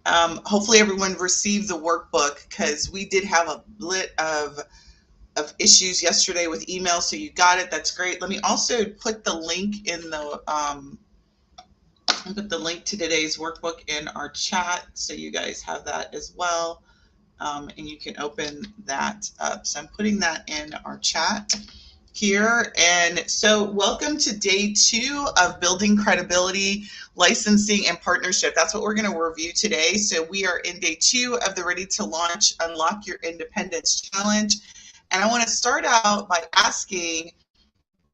Hopefully everyone received the workbook because we did have a bit of issues yesterday with email. So you got it. That's great. Let me also put the link in the I'll put the link to today's workbook in our chat so you guys have that as well. And you can open that up. So I'm putting that in our chat here. And so welcome to day 2 of building credibility, licensing, and partnership. That's what we're going to review today. So we are in day 2 of the Ready to Launch Unlock Your Independence Challenge. And I want to start out by asking,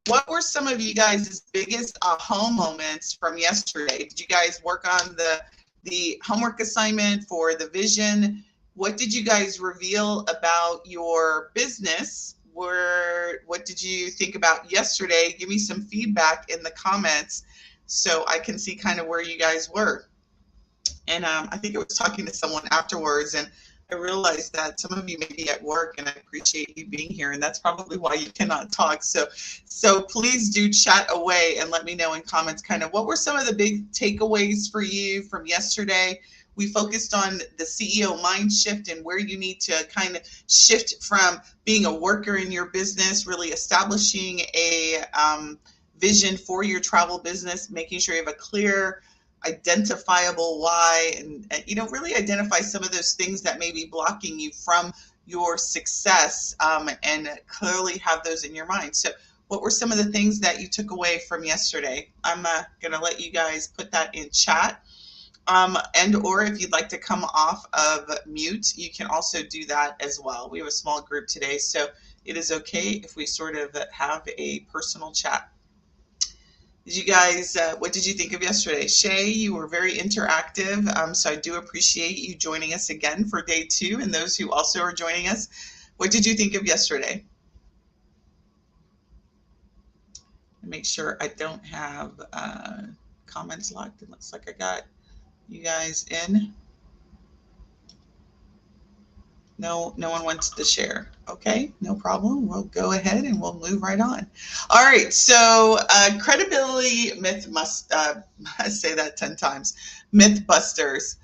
what were some of you guys' biggest aha moments from yesterday? Did you guys work on the homework assignment for the vision? What did you guys reveal about your business? What did you think about yesterday? Give me some feedback in the comments so I can see kind of where you guys were. And I think I was talking to someone afterwards, and I realized that some of you may be at work, and I appreciate you being here, and that's probably why you cannot talk. So please do chat away and let me know in comments kind of what were some of the big takeaways for you from yesterday. We focused on the CEO mind shift and where you need to kind of shift from being a worker in your business, really establishing a vision for your travel business, making sure you have a clear, identifiable why, and really identify some of those things that may be blocking you from your success, and clearly have those in your mind. So what were some of the things that you took away from yesterday? I'm going to let you guys put that in chat, and or if you'd like to come off of mute, you can also do that as well. We have a small group today, so it is okay if we sort of have a personal chat. Did you guys, what did you think of yesterday? Shay, you were very interactive, so I do appreciate you joining us again for day 2, and those who also are joining us. What did you think of yesterday? Make sure I don't have comments locked. It looks like I got you guys in. No one wants to share. Okay, no problem. We'll go ahead and we'll move right on. All right, so credibility myth must, I say that 10 times, Mythbusters.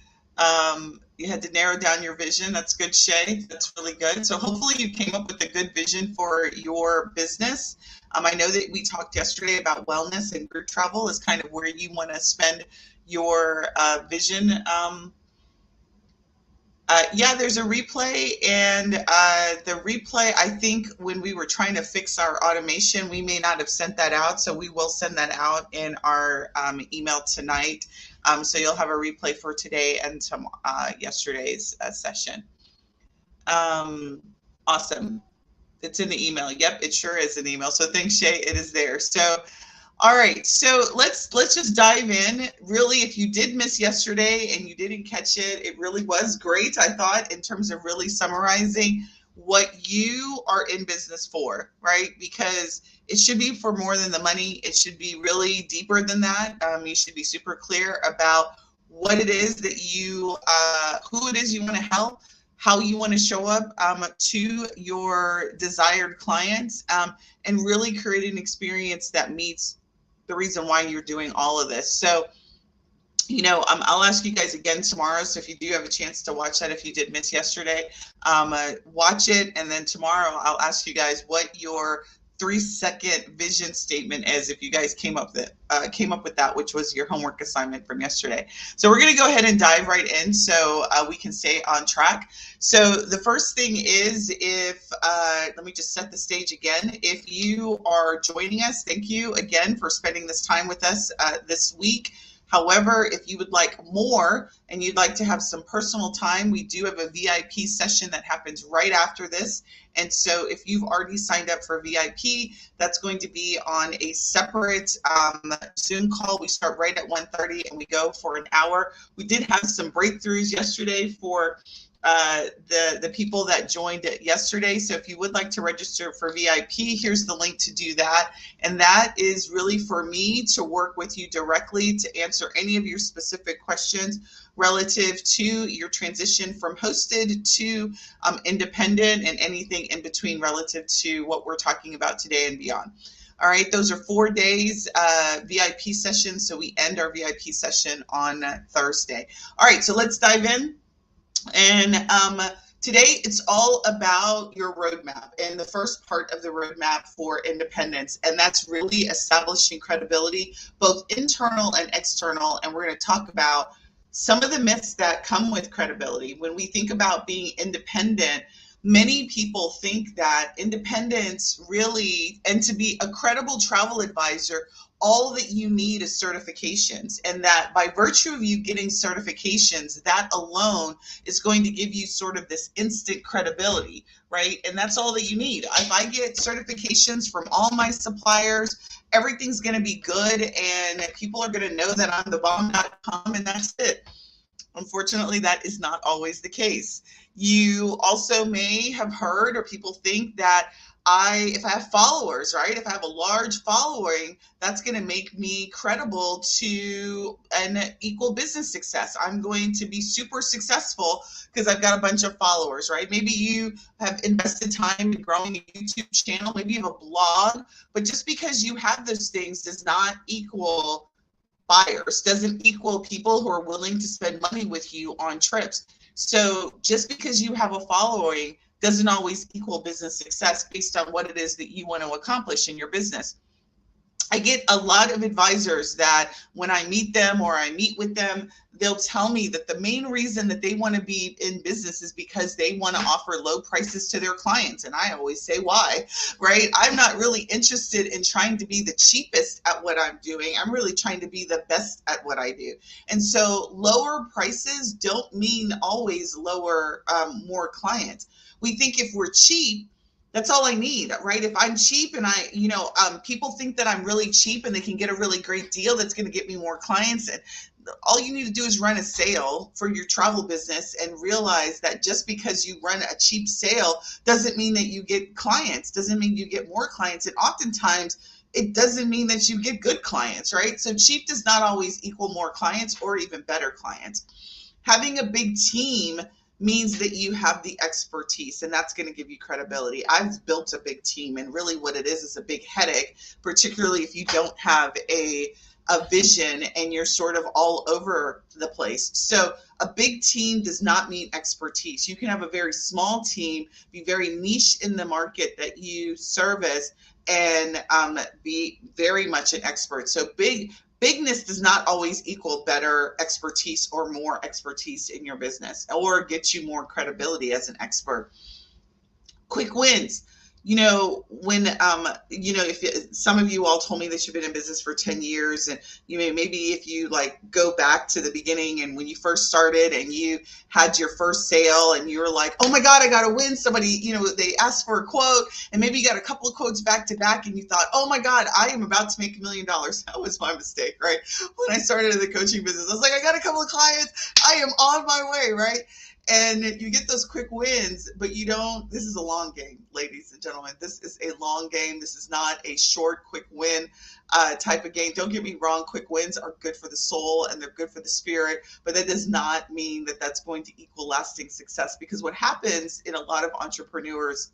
You had to narrow down your vision. That's good, Shay. That's really good. So hopefully you came up with a good vision for your business. I know that we talked yesterday about wellness and group travel is kind of where you want to spend your vision. Yeah, there's a replay, and the replay, I think when we were trying to fix our automation, we may not have sent that out, so we will send that out in our email tonight. So you'll have a replay for today and yesterday's session. Awesome. It's in the email. Yep, it sure is an email. So thanks, Shay. It is there. So all right, so let's just dive in. Really, if you did miss yesterday and you didn't catch it, it really was great, I thought, in terms of really summarizing what you are in business for, right? Because it should be for more than the money. It should be really deeper than that. You should be super clear about what it is that you, who it is you want to help, how you want to show up to your desired clients, and really create an experience that meets the reason why you're doing all of this. So, I'll ask you guys again tomorrow. So if you do have a chance to watch that, if you did miss yesterday, watch it. And then tomorrow I'll ask you guys what your 3-second vision statement is, if you guys came up with that, which was your homework assignment from yesterday. So we're going to go ahead and dive right in so we can stay on track. So the first thing is, let me just set the stage again. If you are joining us, thank you again for spending this time with us this week. However, if you would like more and you'd like to have some personal time, we do have a VIP session that happens right after this. And so if you've already signed up for VIP, that's going to be on a separate Zoom call. We start right at 1:30 and we go for an hour. We did have some breakthroughs yesterday for the people that joined it yesterday. So if you would like to register for VIP, here's the link to do that. And that is really for me to work with you directly to answer any of your specific questions relative to your transition from hosted to independent and anything in between relative to what we're talking about today and beyond. All right, those are 4 days VIP sessions. So we end our VIP session on Thursday. All right, so let's dive in. And today it's all about your roadmap and the first part of the roadmap for independence. And that's really establishing credibility, both internal and external. And we're going to talk about some of the myths that come with credibility. When we think about being independent, many people think that independence really, and to be a credible travel advisor, all that you need is certifications, and that by virtue of you getting certifications, that alone is going to give you sort of this instant credibility, right? And that's all that you need. If I get certifications from all my suppliers, everything's going to be good, and people are going to know that I'm the bomb.com, and that's it. Unfortunately, that is not always the case. You also may have heard, or people think that if I have followers, right? If I have a large following, that's going to make me credible to an equal business success. I'm going to be super successful because I've got a bunch of followers, right? Maybe you have invested time in growing a YouTube channel. Maybe you have a blog, but just because you have those things does not equal buyers, doesn't equal people who are willing to spend money with you on trips. So just because you have a following doesn't always equal business success based on what it is that you want to accomplish in your business. I get a lot of advisors that when I meet them or I meet with them, they'll tell me that the main reason that they want to be in business is because they want to offer low prices to their clients. And I always say, why, right? I'm not really interested in trying to be the cheapest at what I'm doing. I'm really trying to be the best at what I do. And so lower prices don't mean always lower, more clients. We think if we're cheap, that's all I need, right? If I'm cheap and people think that I'm really cheap and they can get a really great deal that's going to get me more clients. And all you need to do is run a sale for your travel business and realize that just because you run a cheap sale doesn't mean that you get clients, doesn't mean you get more clients. And oftentimes it doesn't mean that you get good clients, right? So cheap does not always equal more clients or even better clients. Having a big team means that you have the expertise, and that's going to give you credibility. I've built a big team, and really what it is a big headache, particularly if you don't have a vision and you're sort of all over the place. So a big team does not mean expertise. You can have a very small team, be very niche in the market that you service, and be very much an expert. So bigness does not always equal better expertise or more expertise in your business or get you more credibility as an expert. Quick wins. If some of you all told me that you've been in business for 10 years and maybe if you go back to the beginning and when you first started and you had your first sale and you were like, oh my God, I got to win. Somebody, they asked for a quote and maybe you got a couple of quotes back to back and you thought, oh my God, I am about to make $1 million. That was my mistake, right? When I started in the coaching business, I was like, I got a couple of clients. I am on my way, right? And you get those quick wins, but this is a long game, ladies and gentlemen. This is a long game. This is not a short, quick win type of game. Don't get me wrong. Quick wins are good for the soul and they're good for the spirit, but that does not mean that that's going to equal lasting success, because what happens in a lot of entrepreneurs,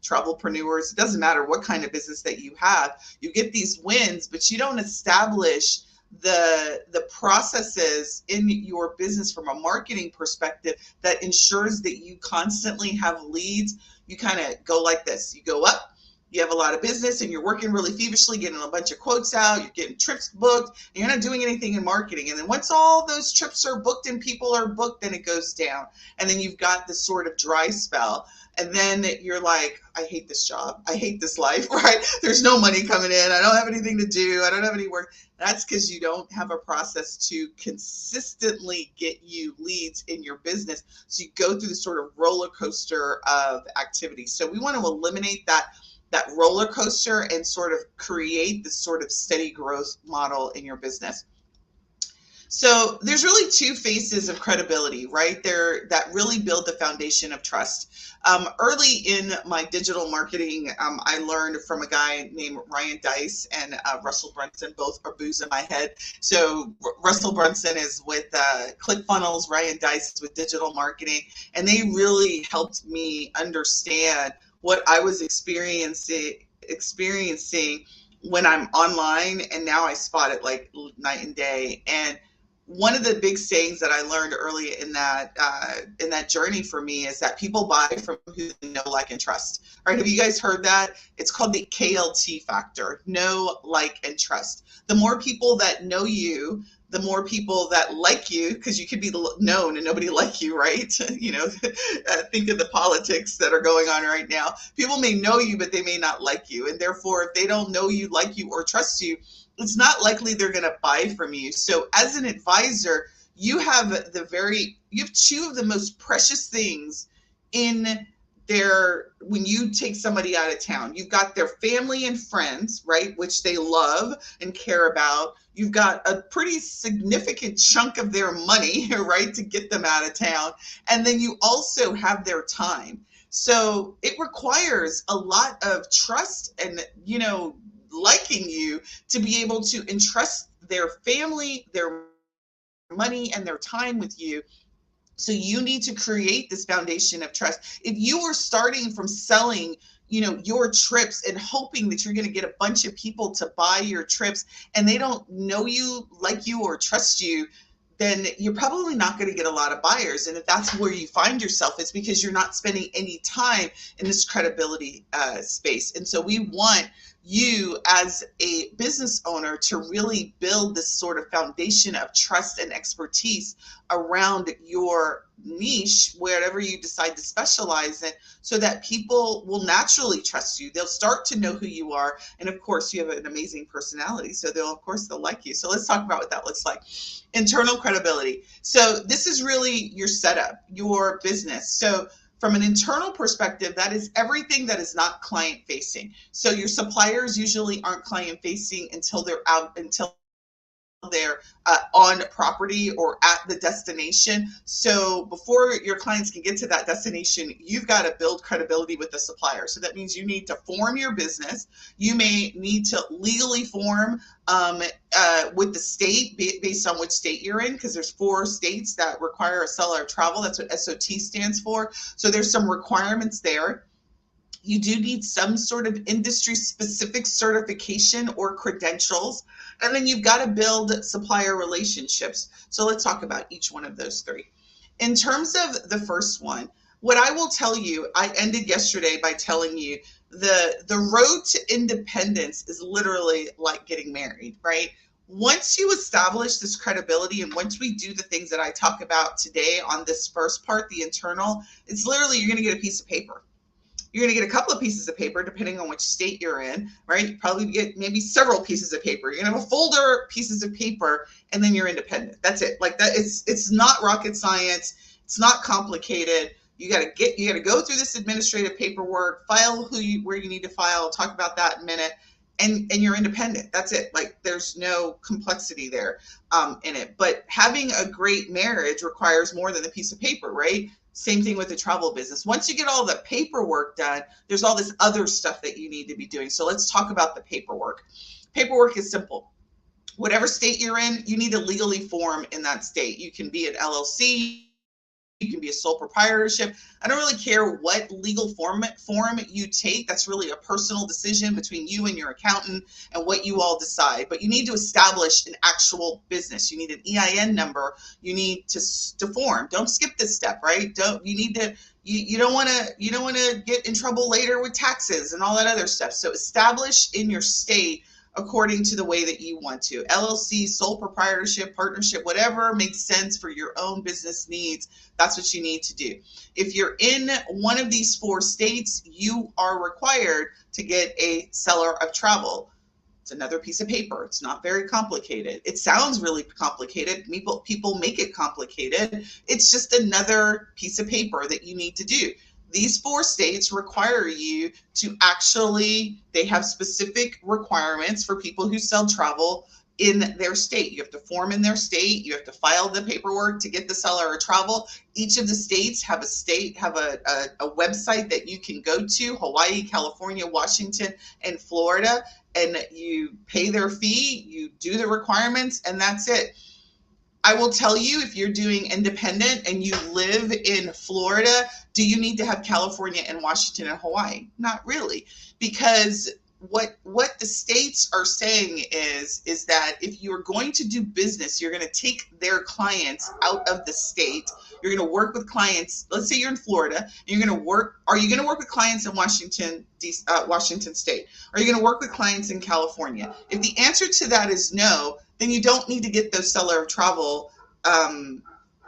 travelpreneurs, it doesn't matter what kind of business that you have, you get these wins, but you don't establish the processes in your business from a marketing perspective that ensures that you constantly have leads. You kind of go like this. You go up, you have a lot of business and you're working really feverishly, getting a bunch of quotes out, you're getting trips booked, and you're not doing anything in marketing. And then once all those trips are booked and people are booked, then it goes down. And then you've got this sort of dry spell. And then you're like, I hate this job. I hate this life, right? There's no money coming in. I don't have anything to do. I don't have any work. That's because you don't have a process to consistently get you leads in your business. So you go through this sort of roller coaster of activity. So we want to eliminate that roller coaster and sort of create this sort of steady growth model in your business. So there's really two phases of credibility, right? That really build the foundation of trust. Early in my digital marketing, I learned from a guy named Ryan Deiss and Russell Brunson, both are boos in my head. So Russell Brunson is with ClickFunnels, Ryan Deiss is with digital marketing, and they really helped me understand what I was experiencing when I'm online, and now I spot it like night and day. And one of the big sayings that I learned early in that journey for me is that people buy from who they know, like, and trust. All right, have you guys heard that? It's called the KLT factor: know, like, and trust. The more people that know you, the more people that like you, because you could be known and nobody like you, right? Think of the politics that are going on right now. People may know you, but they may not like you. And therefore, if they don't know you, like you, or trust you, it's not likely they're going to buy from you. So as an advisor, you have two of the most precious things in when you take somebody out of town. You've got their family and friends, right, which they love and care about. You've got a pretty significant chunk of their money, right, to get them out of town. And then you also have their time. So it requires a lot of trust and, liking you to be able to entrust their family, their money, and their time with you. So you need to create this foundation of trust. If you are starting from selling, your trips and hoping that you're going to get a bunch of people to buy your trips and they don't know you, like you, or trust you, then you're probably not going to get a lot of buyers. And if that's where you find yourself, it's because you're not spending any time in this credibility space. And so we want you as a business owner to really build this sort of foundation of trust and expertise around your niche, wherever you decide to specialize in, so that people will naturally trust you. They'll start to know who you are. And of course, you have an amazing personality. So they'll like you. So let's talk about what that looks like. Internal credibility. So this is really your setup, your business. So from an internal perspective, that is everything that is not client facing. So your suppliers usually aren't client facing until they're on property or at the destination. So before your clients can get to that destination, you've got to build credibility with the supplier. So that means you need to form your business. You may need to legally form with the state, based on which state you're in, because there's 4 states that require a seller of travel. That's what SOT stands for. So there's some requirements there. You do need some sort of industry-specific certification or credentials. And then you've got to build supplier relationships. So let's talk about each one of those 3. In terms of the first one, what I will tell you, I ended yesterday by telling you the road to independence is literally like getting married, right? Once you establish this credibility, and once we do the things that I talk about today on this first part, the internal, it's literally you're going to get a piece of paper. You're going to get a couple of pieces of paper, depending on which state you're in, right? You probably get maybe several pieces of paper. You're going to have a folder of pieces of paper, and then you're independent. That's it. Like that. It's not rocket science. It's not complicated. You got to go through this administrative paperwork, file where you need to file. I'll talk about that in a minute. And you're independent. That's it. Like there's no complexity there in it. But having a great marriage requires more than a piece of paper, right? Same thing with the travel business. Once you get all the paperwork done, there's all this other stuff that you need to be doing. So let's talk about the paperwork. Paperwork is simple. Whatever state you're in, you need to legally form in that state. You can be an LLC. You can be a sole proprietorship. I don't really care what legal form you take. That's really a personal decision between you and your accountant and what you all decide. But you need to establish an actual business. You need an EIN number. You need to form. Don't skip this step, right? You don't want to get in trouble later with taxes and all that other stuff. So establish in your state according to the way that you want to. LLC, sole proprietorship, partnership, whatever makes sense for your own business needs, that's what you need to do. If you're in one of these 4 states, you are required to get a seller of travel. It's another piece of paper. It's not very complicated. It sounds really complicated. People make it complicated. It's just another piece of paper that you need to do. These 4 states require you to they have specific requirements for people who sell travel in their state. You have to form in their state. You have to file the paperwork to get the seller of travel. Each of the states have a website that you can go to: Hawaii, California, Washington, and Florida. And you pay their fee, you do the requirements, and that's it. I will tell you, if you're doing independent and you live in Florida, do you need to have California and Washington and Hawaii? Not really, because what the states are saying is that if you're going to do business, you're going to take their clients out of the state. You're going to work with clients. Let's say you're in Florida, and you're going to work. Are you going to work with clients in Washington State? Are you going to work with clients in California? If the answer to that is no, then you don't need to get those seller of travel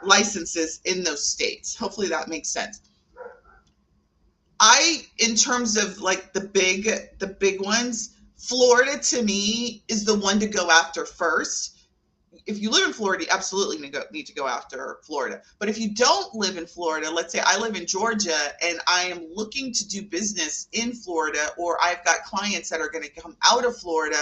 licenses in those states. Hopefully that makes sense. In terms of like the big ones, Florida to me is the one to go after first. If you live in Florida, you absolutely need to go after Florida. But if you don't live in Florida, let's say I live in Georgia and I am looking to do business in Florida, or I've got clients that are going to come out of Florida,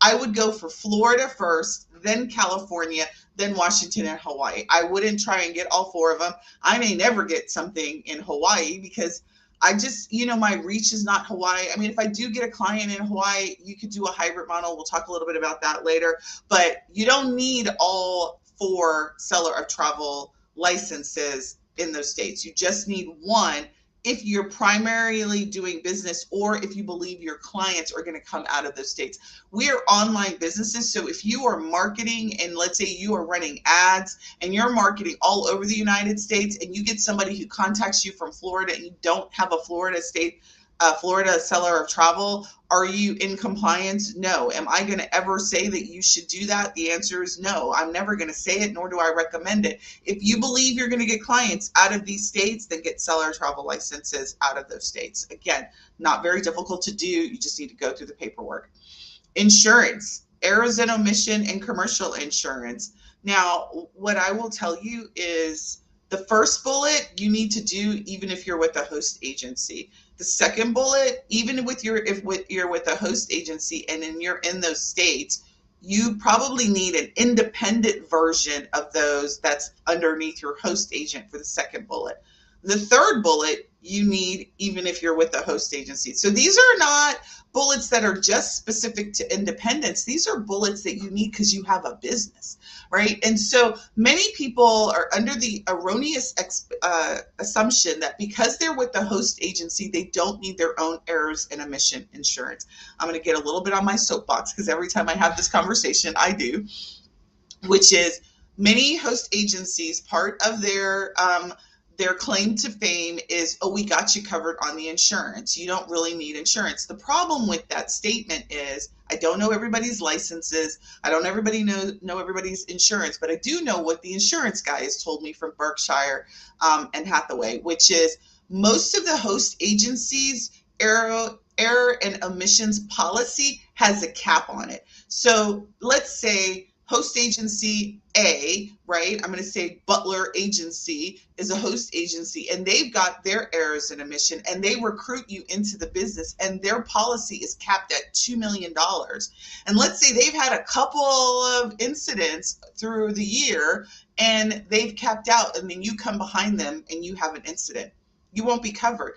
I would go for Florida first, then California, then Washington and Hawaii. I wouldn't try and get all four of them. I may never get something in Hawaii because I just, my reach is not Hawaii. I mean, if I do get a client in Hawaii, you could do a hybrid model. We'll talk a little bit about that later. But you don't need all 4 seller of travel licenses in those states. You just need one if you're primarily doing business, or if you believe your clients are going to come out of those states. We are online businesses. So if you are marketing, and let's say you are running ads and you're marketing all over the United States, and you get somebody who contacts you from Florida and you don't have a Florida seller of travel, are you in compliance? No. Am I going to ever say that you should do that? The answer is no. I'm never going to say it, nor do I recommend it. If you believe you're going to get clients out of these states, then get seller travel licenses out of those states. Again, not very difficult to do. You just need to go through the paperwork. Insurance, errors and omission, and commercial insurance. Now, what I will tell you is the first bullet you need to do even if you're with a host agency. The second bullet, even if you're with a host agency and then you're in those states, you probably need an independent version of those that's underneath your host agent for the second bullet. The third bullet you need even if you're with a host agency. So these are not bullets that are just specific to independents. These are bullets that you need because you have a business, right? And so many people are under the erroneous assumption that because they're with the host agency, they don't need their own errors and omission insurance. I'm going to get a little bit on my soapbox because every time I have this conversation, I do, which is many host agencies, part of their claim to fame is, oh, we got you covered on the insurance. You don't really need insurance. The problem with that statement is I don't know everybody's licenses. I don't know everybody's insurance, but I do know what the insurance guy has told me from Berkshire and Hathaway, which is most of the host agencies' error and omissions policy has a cap on it. So let's say host agency A, right? I'm going to say Butler Agency is a host agency, and they've got their errors and omission, and they recruit you into the business, and their policy is capped at $2 million. And let's say they've had a couple of incidents through the year, and they've capped out, and then you come behind them and you have an incident. You won't be covered.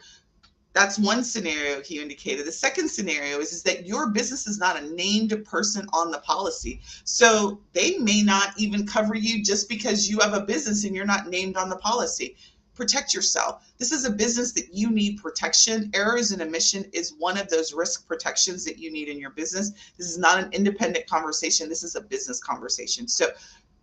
That's one scenario he indicated. The second scenario is that your business is not a named person on the policy. So they may not even cover you just because you have a business and you're not named on the policy. Protect yourself. This is a business that you need protection. Errors and omission is one of those risk protections that you need in your business. This is not an independent conversation. This is a business conversation. So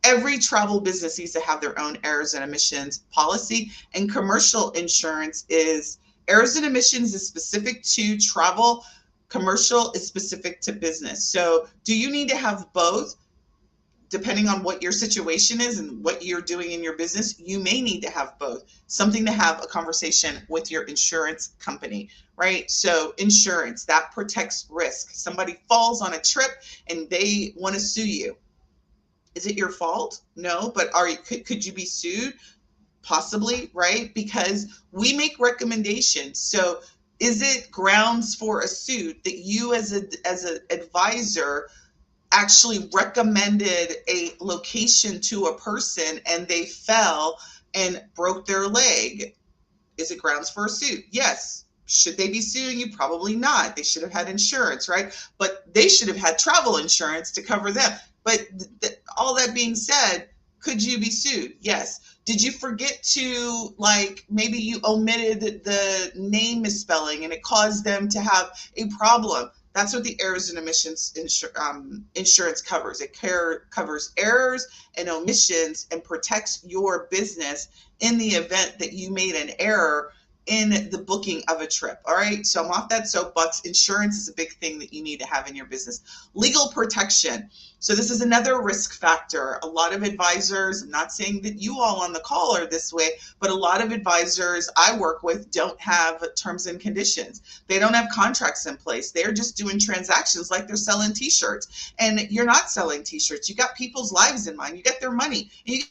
every travel business needs to have their own errors and omissions policy, and commercial insurance is errors and omissions is specific to travel. Commercial is specific to business. So do you need to have both? Depending on what your situation is and what you're doing in your business, you may need to have both. Something to have a conversation with your insurance company, right? So insurance, that protects risk. Somebody falls on a trip and they want to sue you. Is it your fault? No, but could you be sued? Possibly, right? Because we make recommendations. So is it grounds for a suit that you as an advisor actually recommended a location to a person and they fell and broke their leg? Is it grounds for a suit? Yes. Should they be suing you? Probably not. They should have had insurance, right? But they should have had travel insurance to cover them. But all that being said, Could you be sued? Yes. Did you forget to, like, maybe you omitted the name misspelling and it caused them to have a problem? That's what the errors and omissions insurance covers. It covers errors and omissions and protects your business in the event that you made an error in the booking of a trip. All right. So I'm off that soapbox. Insurance is a big thing that you need to have in your business. Legal protection. So this is another risk factor. A lot of advisors, I'm not saying that you all on the call are this way, but a lot of advisors I work with don't have terms and conditions. They don't have contracts in place. They're just doing transactions like they're selling t-shirts. And you're not selling t-shirts. You got people's lives in mind. You got their money. You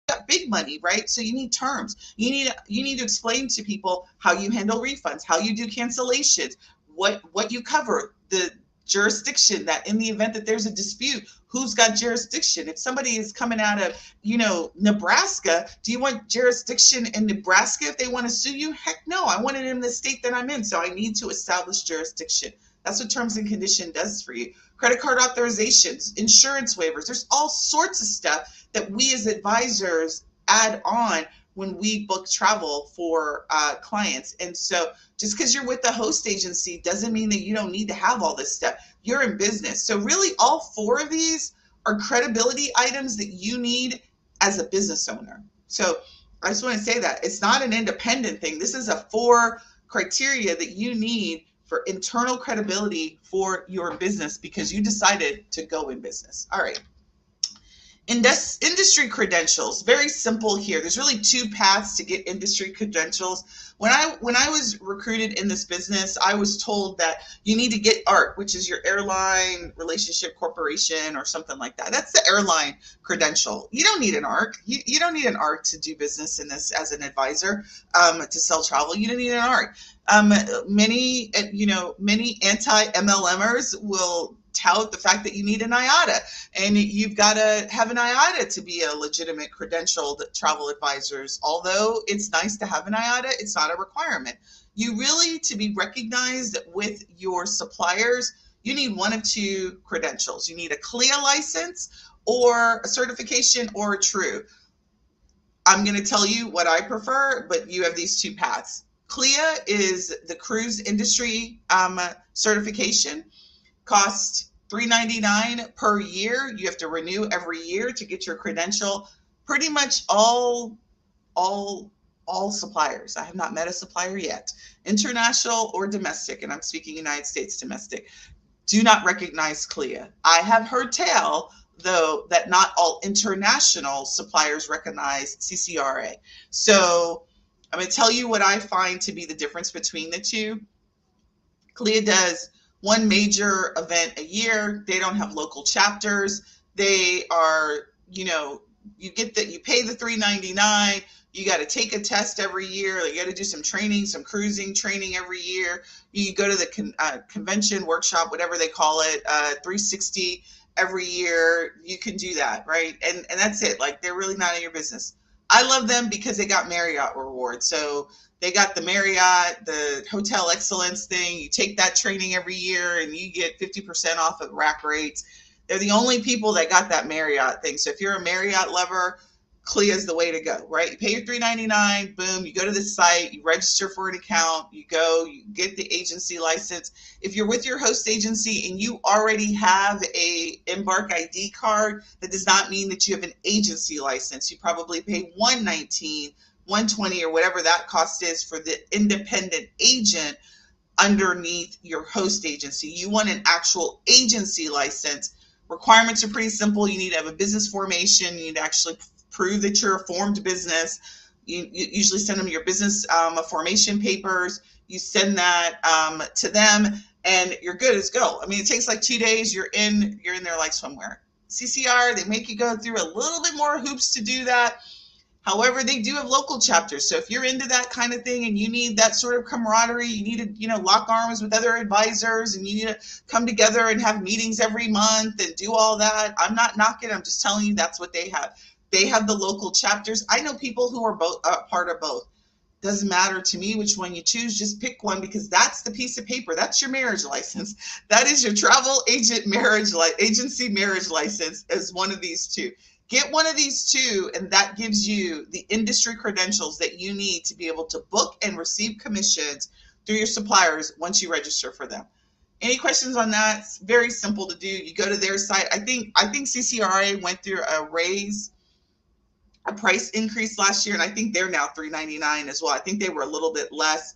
got big money, right? So you need terms. You need to explain to people how you handle refunds, how you do cancellations, what you cover, the jurisdiction, that in the event that there's a dispute, who's got jurisdiction. If somebody is coming out of, Nebraska, do you want jurisdiction in Nebraska if they want to sue you? Heck no, I want it in the state that I'm in. So I need to establish jurisdiction. That's what terms and condition does for you. Credit card authorizations, insurance waivers. There's all sorts of stuff that we as advisors add on when we book travel for clients. And so just because you're with the host agency doesn't mean that you don't need to have all this stuff. You're in business. So really all four of these are credibility items that you need as a business owner. So I just want to say that it's not an independent thing. This is a 4 criteria that you need for internal credibility for your business because you decided to go in business. All right. Industry credentials, very simple here. There's really 2 paths to get industry credentials. When I was recruited in this business, I was told that you need to get ARC, which is your Airline Relationship Corporation or something like that. That's the airline credential. You don't need an ARC. You don't need an ARC to do business in this as an advisor, to sell travel. You don't need an ARC. Many anti-MLMers will tout the fact that you need an IATA, and you've got to have an IATA to be a legitimate credentialed travel advisors. Although it's nice to have an IATA, it's not a requirement. You really, to be recognized with your suppliers, you need one of 2 credentials. You need a CLIA license or a certification or a TRUE. I'm going to tell you what I prefer, but you have these 2 paths. CLIA is the cruise industry certification. Costs $399 per year. You have to renew every year to get your credential. Pretty much all suppliers. I have not met a supplier yet, international or domestic, and I'm speaking United States domestic, do not recognize CLIA. I have heard tell, though, that not all international suppliers recognize CCRA. So I'm going to tell you what I find to be the difference between the 2. CLIA does 1 major event a year. They don't have local chapters. They are, you pay the $399. You got to take a test every year. You got to do some training, some cruising training every year. You go to the convention, workshop, whatever they call it, 360 every year. You can do that, right? And that's it. Like, they're really not in your business. I love them because they got Marriott rewards. So they got the Marriott, the Hotel Excellence thing. You take that training every year and you get 50% off of rack rates. They're the only people that got that Marriott thing. So if you're a Marriott lover, CLIA is the way to go, right? You pay your $399, boom, you go to the site, you register for an account, you go, you get the agency license. If you're with your host agency and you already have a Embark ID card, that does not mean that you have an agency license. You probably pay $119, $120, or whatever that cost is for the independent agent underneath your host agency. You want an actual agency license. Requirements are pretty simple. You need to have a business formation. You need to actually prove that you're a formed business. You usually send them your business formation papers. You send that to them, and you're good as go. I mean, it takes like 2 days. You're in there like swimwear. CCR, they make you go through a little bit more hoops to do that. However, they do have local chapters. So if you're into that kind of thing and you need that sort of camaraderie, you need to, lock arms with other advisors, and you need to come together and have meetings every month and do all that. I'm not knocking. I'm just telling you that's what they have. They have the local chapters. I know people who are both part of both. Doesn't matter to me which one you choose. Just pick one, because that's the piece of paper. That's your marriage license. That is your travel agent agency marriage license, as one of these 2. Get one of these two, and that gives you the industry credentials that you need to be able to book and receive commissions through your suppliers once you register for them. Any questions on that? It's very simple to do. You go to their site. I think CCRA went through a price increase last year, and I think they're now $3.99 as well. I think they were a little bit less.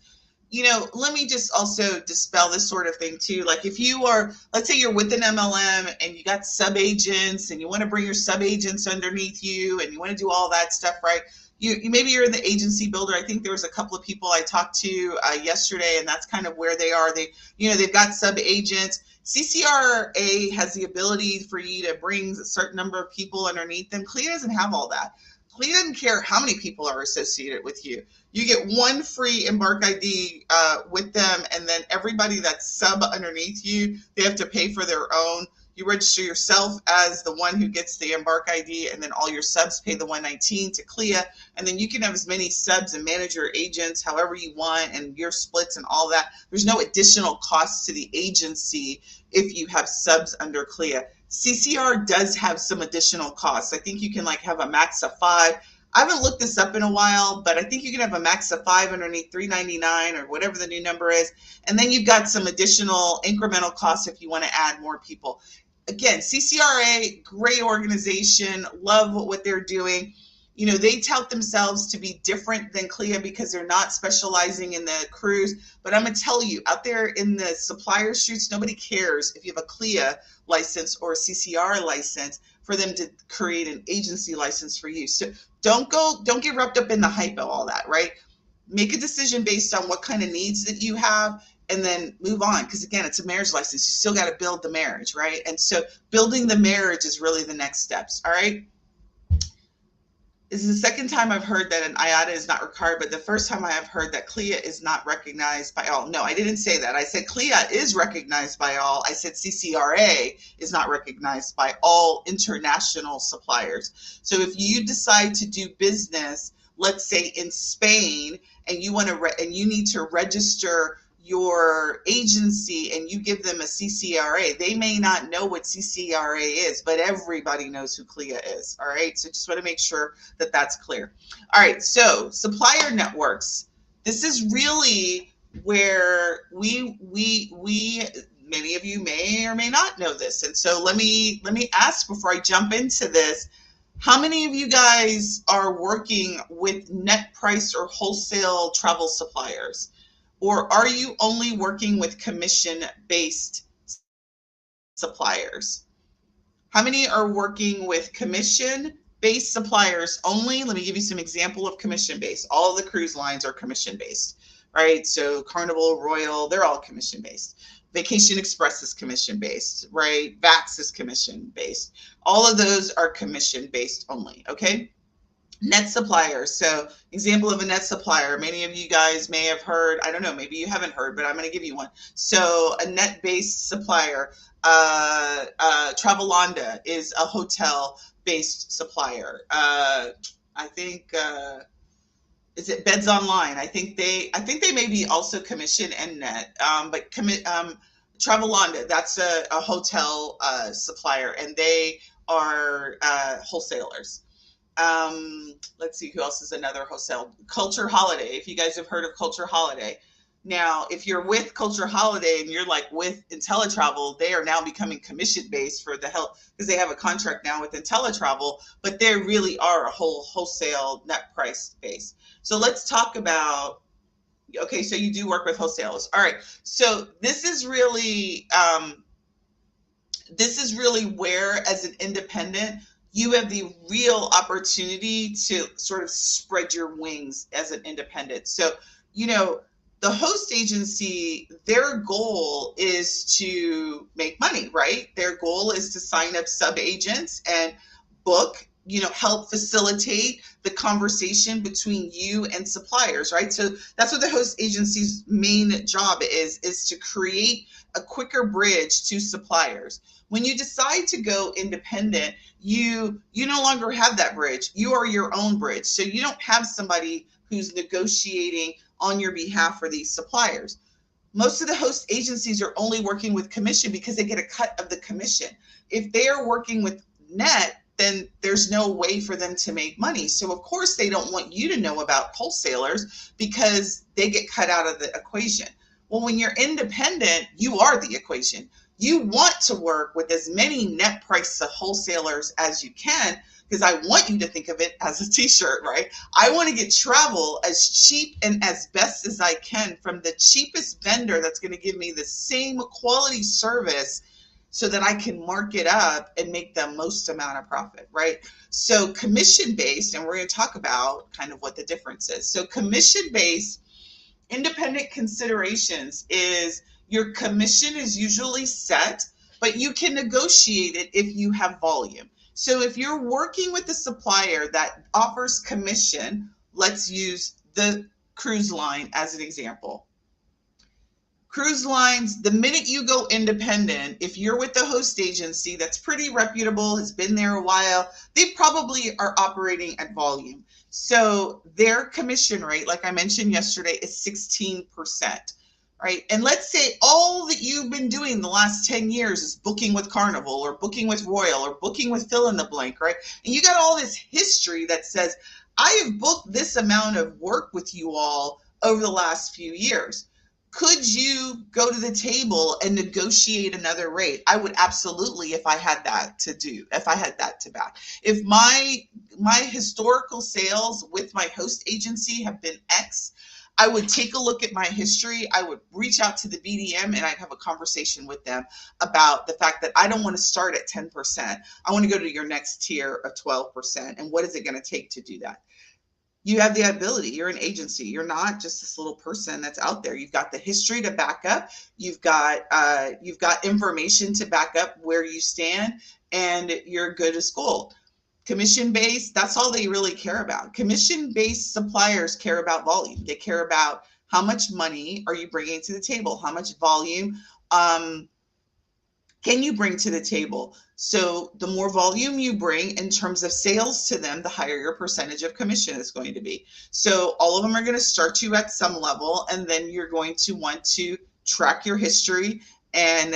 Let me just also dispel this sort of thing too. Like if you are, let's say you're with an MLM and you got sub agents and you want to bring your sub agents underneath you and you want to do all that stuff, right? Maybe you're in the agency builder. I think there was a couple of people I talked to yesterday, and that's kind of where they are. They've got sub agents. CCRA has the ability for you to bring a certain number of people underneath them. CLIA doesn't have all that. CLIA doesn't care how many people are associated with you. You get one free Embark ID with them, and then everybody that's sub underneath you, they have to pay for their own. You register yourself as the one who gets the Embark ID, and then all your subs pay the $119 to CLIA, and then you can have as many subs and manage your agents however you want, and your splits and all that. There's no additional cost to the agency if you have subs under CLIA. CCR does have some additional costs. I think you can have a max of 5. I haven't looked this up in a while, but I think you can have a max of 5 underneath $3.99 or whatever the new number is. And then you've got some additional incremental costs if you want to add more people. Again, CCRA, great organization, love what they're doing. They tout themselves to be different than CLIA because they're not specializing in the cruise. But I'm going to tell you, out there in the supplier shoots, nobody cares if you have a CLIA license or a CCR license for them to create an agency license for you. So don't get wrapped up in the hype of all that, right? Make a decision based on what kind of needs that you have, and then move on. Because again, it's a marriage license. You still got to build the marriage, right? And so building the marriage is really the next steps. All right. This is the second time I've heard that an IATA is not required, but the first time I have heard that CLIA is not recognized by all. No, I didn't say that. I said CLIA is recognized by all. I said CCRA is not recognized by all international suppliers. So if you decide to do business, let's say in Spain, and you want to and you need to register your agency and you give them a CCRA, they may not know what CCRA is, but everybody knows who CLIA is. All right. So just want to make sure that that's clear. All right. So supplier networks. This is really where we many of you may or may not know this. And so let me ask before I jump into this, how many of you guys are working with net price or wholesale travel suppliers? Or are you only working with commission-based suppliers? How many are working with commission-based suppliers only? Let me give you some example of commission-based. All of the cruise lines are commission-based, right? So Carnival, Royal, they're all commission-based. Vacation Express is commission-based, right? Vax is commission-based. All of those are commission-based only, okay? Net suppliers. So example of a net supplier, many of you guys may have heard, I don't know, maybe you haven't heard, but I'm going to give you one. So a net-based supplier, Travelonda is a hotel-based supplier. I think, is it Beds Online? I think they may be also commission and net, but Travelonda, that's a hotel supplier, and they are wholesalers. Let's see who else is another wholesale. Culture Holiday. If you guys have heard of Culture Holiday. Now, if you're with Culture Holiday and you're with IntelliTravel, they are now becoming commission-based for the health because they have a contract now with IntelliTravel, but they really are a whole wholesale net price base. So let's talk about, okay, so you do work with wholesalers. All right. So this is really where, as an independent, you have the real opportunity to sort of spread your wings as an independent. So, the host agency, their goal is to make money, right? Their goal is to sign up sub-agents and book, help facilitate the conversation between you and suppliers, right? So that's what the host agency's main job is to create a quicker bridge to suppliers. When you decide to go independent, you no longer have that bridge. You are your own bridge. So you don't have somebody who's negotiating on your behalf for these suppliers. Most of the host agencies are only working with commission because they get a cut of the commission. If they are working with net, then there's no way for them to make money. So of course they don't want you to know about wholesalers because they get cut out of the equation. Well, when you're independent, you are the equation. You want to work with as many net price wholesalers as you can, because I want you to think of it as a t-shirt, right? I want to get travel as cheap and as best as I can from the cheapest vendor that's going to give me the same quality service so that I can mark it up and make the most amount of profit, right? So commission-based, and we're going to talk about kind of what the difference is. So commission-based independent considerations is your commission is usually set, but you can negotiate it if you have volume. So if you're working with a supplier that offers commission, let's use the cruise line as an example. Cruise lines, the minute you go independent, if you're with the host agency that's pretty reputable, has been there a while, they probably are operating at volume. So their commission rate, like I mentioned yesterday, is 16%, right? And let's say all that you've been doing the last 10 years is booking with Carnival or booking with Royal or booking with fill in the blank, right? And you got all this history that says, I have booked this amount of work with you all over the last few years. Could you go to the table and negotiate another rate? I would absolutely, if I had that to back. If my historical sales with my host agency have been X, I would take a look at my history. I would reach out to the BDM and I'd have a conversation with them about the fact that I don't want to start at 10%. I want to go to your next tier of 12%. And what is it going to take to do that? You have the ability. You're an agency. You're not just this little person that's out there. You've got the history to back up. You've got information to back up where you stand, and you're good as gold. Commission-based, that's all they really care about. Commission-based suppliers care about volume. They care about how much money are you bringing to the table? How much volume can you bring to the table? So the more volume you bring in terms of sales to them, the higher your percentage of commission is going to be. So all of them are going to start you at some level, and then you're going to want to track your history and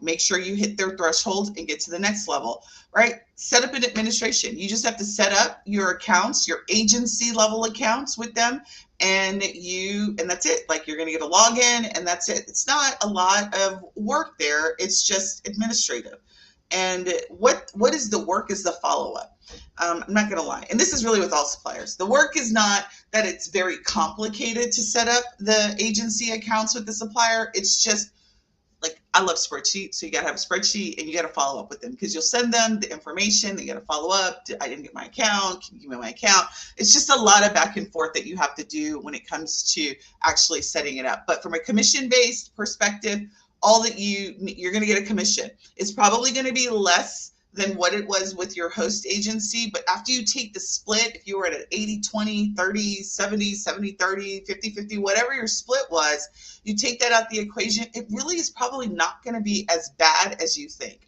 make sure you hit their threshold and get to the next level, right? Set up an administration. You just have to set up your accounts, your agency level accounts with them, and that's it. Like, you're going to get a login and that's it. It's not a lot of work there. It's just administrative. And what is the work is the follow-up. I'm not going to lie. And this is really with all suppliers. The work is not that it's very complicated to set up the agency accounts with the supplier. It's just, like, I love spreadsheets. So you got to have a spreadsheet and you got to follow up with them, because you'll send them the information. They got to follow up. I didn't get my account. Can you give me my account? It's just a lot of back and forth that you have to do when it comes to actually setting it up. But from a commission-based perspective, all that you're going to get a commission. It's probably going to be less than what it was with your host agency. But after you take the split, if you were at an 80-20, 30-70, 70-30, 50-50, whatever your split was, you take that out the equation, it really is probably not going to be as bad as you think.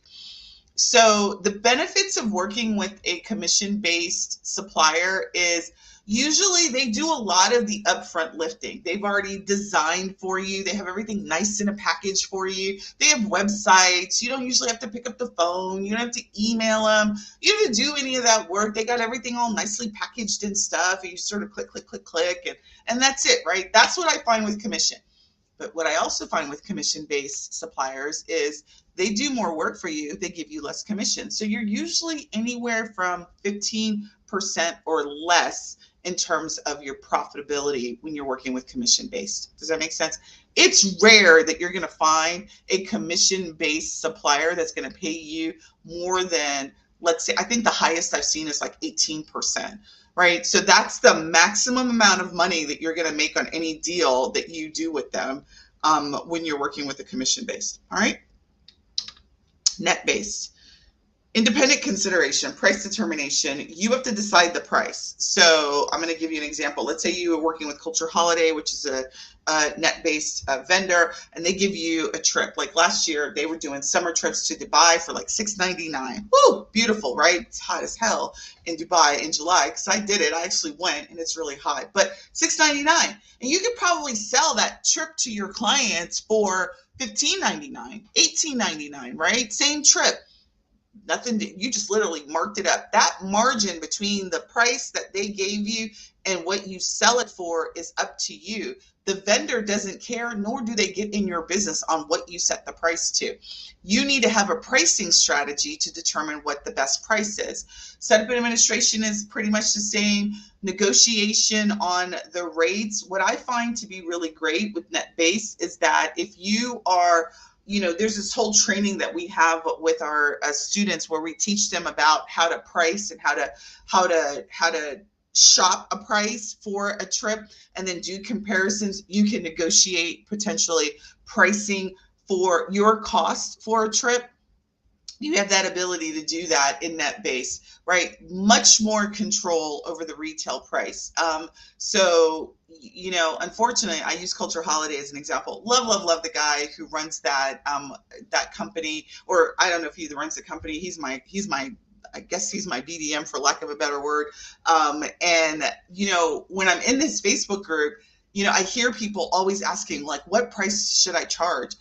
So the benefits of working with a commission-based supplier is usually they do a lot of the upfront lifting. They've already designed for you. They have everything nice in a package for you. They have websites. You don't usually have to pick up the phone. You don't have to email them. You don't have to do any of that work. They got everything all nicely packaged and stuff. And you sort of click, click, click, click. And that's it, right? That's what I find with commission. But what I also find with commission-based suppliers is they do more work for you. They give you less commission. So you're usually anywhere from 15% or less in terms of your profitability when you're working with commission-based. Does that make sense? It's rare that you're going to find a commission-based supplier that's going to pay you more than, let's say, I think the highest I've seen is like 18%, right? So that's the maximum amount of money that you're going to make on any deal that you do with them when you're working with a commission-based, all right? Net-based. Independent consideration, price determination, you have to decide the price. So I'm going to give you an example. Let's say you are working with Culture Holiday, which is a net-based vendor, and they give you a trip. Like last year, they were doing summer trips to Dubai for like $6.99. Woo, beautiful, right? It's hot as hell in Dubai in July, because I did it. I actually went, and it's really hot. But $6.99, and you could probably sell that trip to your clients for $15.99, $18.99, right? Same trip. nothing you just literally marked it up. That margin between the price that they gave you and what you sell it for is up to you. The vendor doesn't care, nor do they get in your business on what you set the price to. You need to have a pricing strategy to determine what the best price is. Setup and administration is pretty much the same. Negotiation on the rates. What I find to be really great with NetBase is that if you are, there's this whole training that we have with our students where we teach them about how to price and how to shop a price for a trip and then do comparisons. You can negotiate potentially pricing for your cost for a trip. You have that ability to do that in NetBase, right? Much more control over the retail price. So, unfortunately, I use Culture Holiday as an example. Love the guy who runs that company, or I don't know if he runs the company. He's my I guess he's my BDM, for lack of a better word. And when I'm in this Facebook group, I hear people always asking, like, what price should I charge?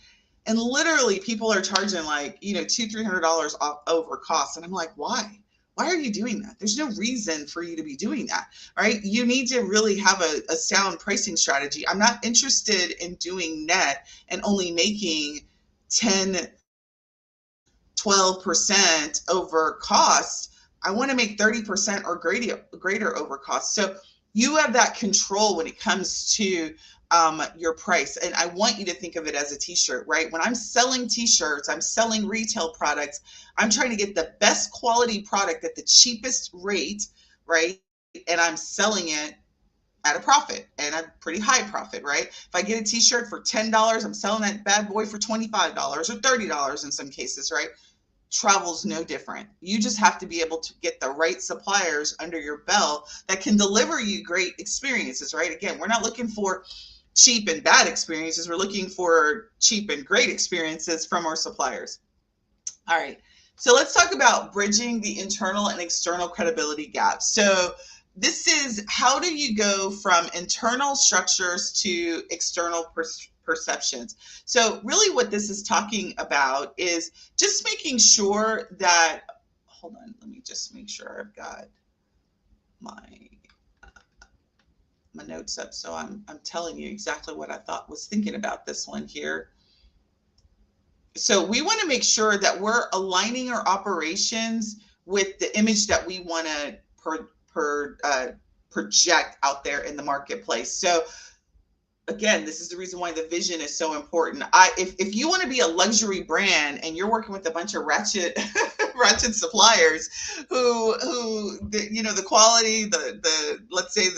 And literally people are charging like, $200-$300 off over cost. And I'm like, why? Why are you doing that? There's no reason for you to be doing that, right? You need to really have a sound pricing strategy. I'm not interested in doing net and only making 10, 12% over cost. I want to make 30% or greater over cost. So you have that control when it comes to your price. And I want you to think of it as a t-shirt, right? When I'm selling t-shirts, I'm selling retail products, I'm trying to get the best quality product at the cheapest rate, right? And I'm selling it at a profit, and a pretty high profit, right? If I get a t-shirt for $10, I'm selling that bad boy for $25 or $30 in some cases, right? Travel's no different. You just have to be able to get the right suppliers under your belt that can deliver you great experiences, right? Again, we're not looking for cheap and bad experiences. We're looking for cheap and great experiences from our suppliers. All right. So let's talk about bridging the internal and external credibility gaps. So this is, how do you go from internal structures to external perceptions? So really what this is talking about is just making sure that, hold on, let me just make sure I've got my notes up, so I'm telling you exactly what I was thinking about this one here. So we want to make sure that we're aligning our operations with the image that we want to project out there in the marketplace. So again, this is the reason why the vision is so important. If you want to be a luxury brand and you're working with a bunch of ratchet suppliers who the quality, let's say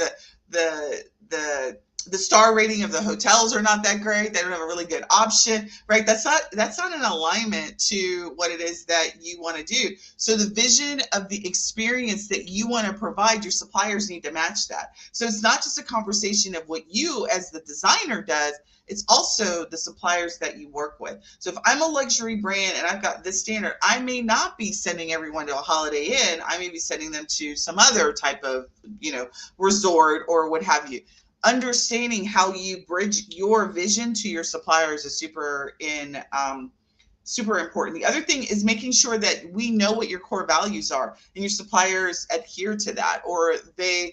the star rating of the hotels are not that great, they don't have a really good option, right? That's not an alignment to what it is that you want to do. So the vision of the experience that you want to provide, your suppliers need to match that. So it's not just a conversation of what you as the designer does, it's also the suppliers that you work with. So if I'm a luxury brand and I've got this standard, I may not be sending everyone to a Holiday Inn. I may be sending them to some other type of, resort or what have you. Understanding how you bridge your vision to your suppliers is super important. The other thing is making sure that we know what your core values are and your suppliers adhere to that, or they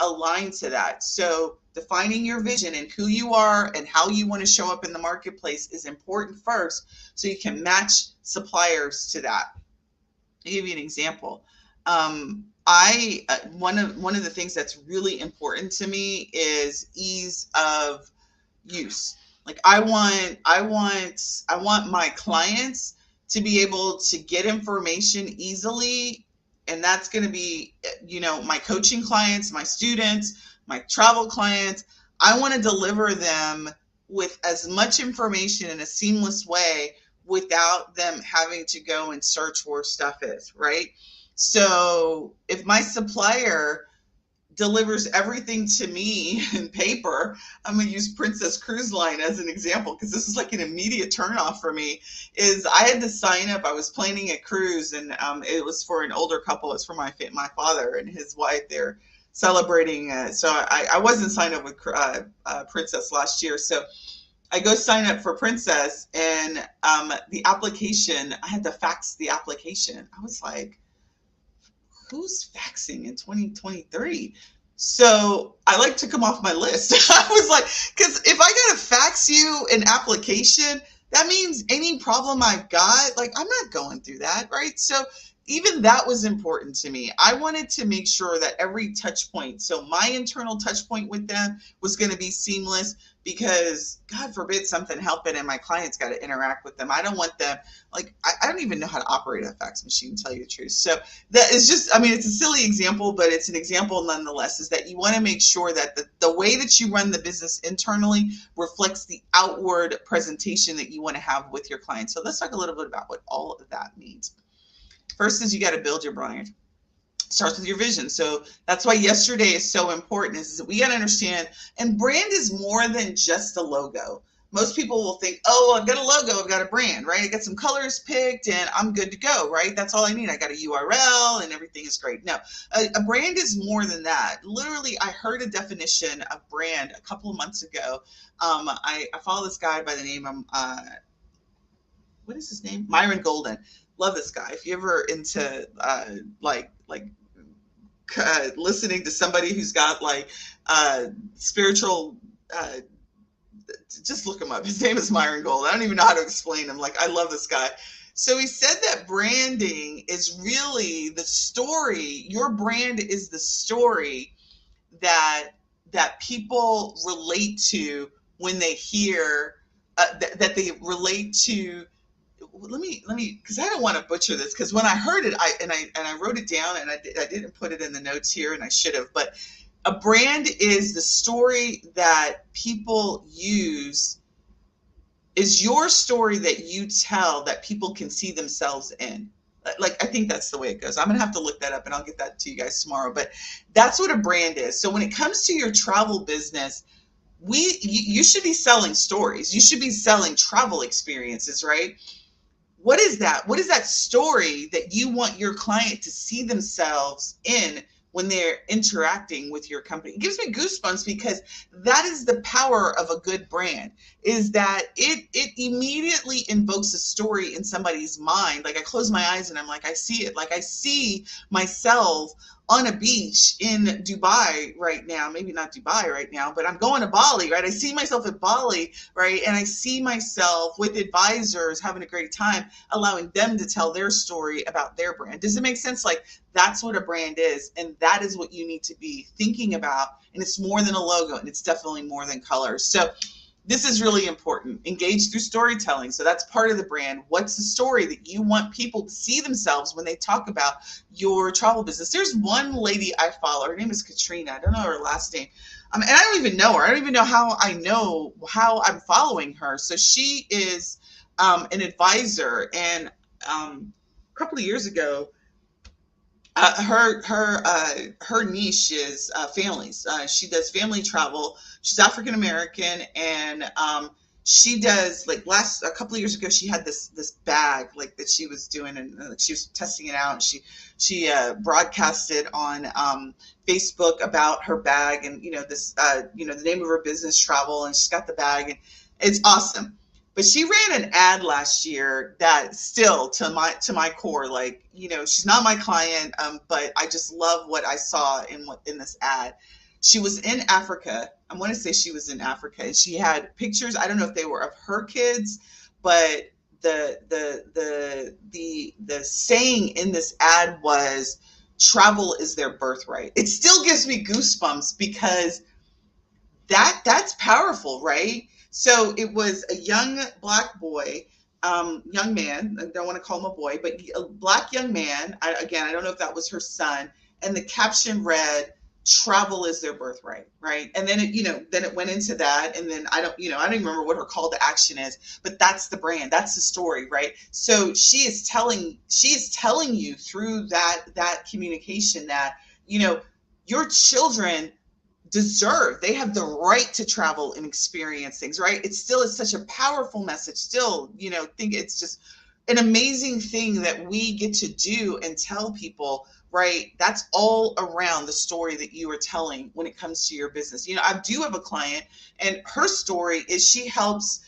align to that. So defining your vision and who you are and how you want to show up in the marketplace is important first, so you can match suppliers to that. I'll give you an example. One of the things that's really important to me is ease of use. Like I want my clients to be able to get information easily, and that's going to be, my coaching clients, my students, my travel clients. I want to deliver them with as much information in a seamless way without them having to go and search where stuff is, right? So if my supplier delivers everything to me in paper, I'm going to use Princess Cruise Line as an example, because this is like an immediate turnoff for me, is I had to sign up. I was planning a cruise, and it was for an older couple. It's for my father and his wife. They're celebrating. So I wasn't signed up with Princess last year. So I go sign up for Princess, and the application, I had to fax the application. I was like, who's faxing in 2023? So I like took them off my list. I was like, because if I gotta fax you an application, that means any problem I've got, like I'm not going through that, right? So even that was important to me. I wanted to make sure that every touch point, so my internal touch point with them was going to be seamless, because God forbid something happen and my clients got to interact with them. I don't want them, like, I don't even know how to operate a fax machine, to tell you the truth. So that is just, I mean, it's a silly example, but it's an example nonetheless, is that you want to make sure that the way that you run the business internally reflects the outward presentation that you want to have with your clients. So let's talk a little bit about what all of that means. First is you got to build your brand. Starts with your vision. So that's why yesterday is so important, is that we got to understand, and brand is more than just a logo. Most people will think, oh, I've got a logo, I've got a brand, right? I got some colors picked and I'm good to go, right? That's all I need. I got a URL and everything is great. No, a brand is more than that. Literally, I heard a definition of brand a couple of months ago. I follow this guy by the name of, what is his name? Myron Golden. Love this guy. If you're ever into listening to somebody who's got like spiritual, just look him up. His name is Myron Golden. I don't even know how to explain him. Like, I love this guy. So he said that branding is really the story. Your brand is the story that people relate to when they hear that they relate to. Let me, because I don't want to butcher this, because when I heard it, I wrote it down, and I didn't put it in the notes here, and I should have. But a brand is the story that people use, is your story that you tell that people can see themselves in. Like, I think that's the way it goes. I'm gonna have to look that up, and I'll get that to you guys tomorrow. But that's what a brand is. So when it comes to your travel business, you should be selling stories. You should be selling travel experiences, right? What is that? What is that story that you want your client to see themselves in when they're interacting with your company? It gives me goosebumps, because that is the power of a good brand, is that it immediately invokes a story in somebody's mind. Like, I close my eyes and I'm like, I see it. Like, I see myself on a beach in Dubai right now. Maybe not Dubai right now, but I'm going to Bali, right? I see myself at Bali, right? And I see myself with advisors having a great time, allowing them to tell their story about their brand. Does it make sense? Like, that's what a brand is. And that is what you need to be thinking about. And it's more than a logo, and it's definitely more than colors. So this is really important. Engage through storytelling. So that's part of the brand. What's the story that you want people to see themselves when they talk about your travel business? There's one lady I follow. Her name is Katrina. I don't know her last name. And I don't even know her. I don't even know how I'm following her. So she is an advisor. And a couple of years ago, her niche is families. She does family travel. She's African American, and she does, like, a couple of years ago, she had this bag, like, that she was doing, and she was testing it out. And she broadcasted on Facebook about her bag, and the name of her business, Travel, and she's got the bag, and it's awesome. But she ran an ad last year that still, to my core, like, she's not my client, but I just love what I saw in this ad. She was in Africa. I want to say she was in Africa, and she had pictures. I don't know if they were of her kids, but the saying in this ad was, "Travel is their birthright." It still gives me goosebumps, because that's powerful, right? So it was a young Black boy, young man. I don't want to call him a boy, but a Black young man. I don't know if that was her son. And the caption read, "Travel is their birthright," right? And then it went into that. And then I don't even remember what her call to action is, but that's the brand. That's the story, right? So she is telling you through that communication that, your children they have the right to travel and experience things, right? It still is such a powerful message. Still, think it's just, an amazing thing that we get to do and tell people, right? That's all around the story that you are telling when it comes to your business. You know, I do have a client, and her story is she helps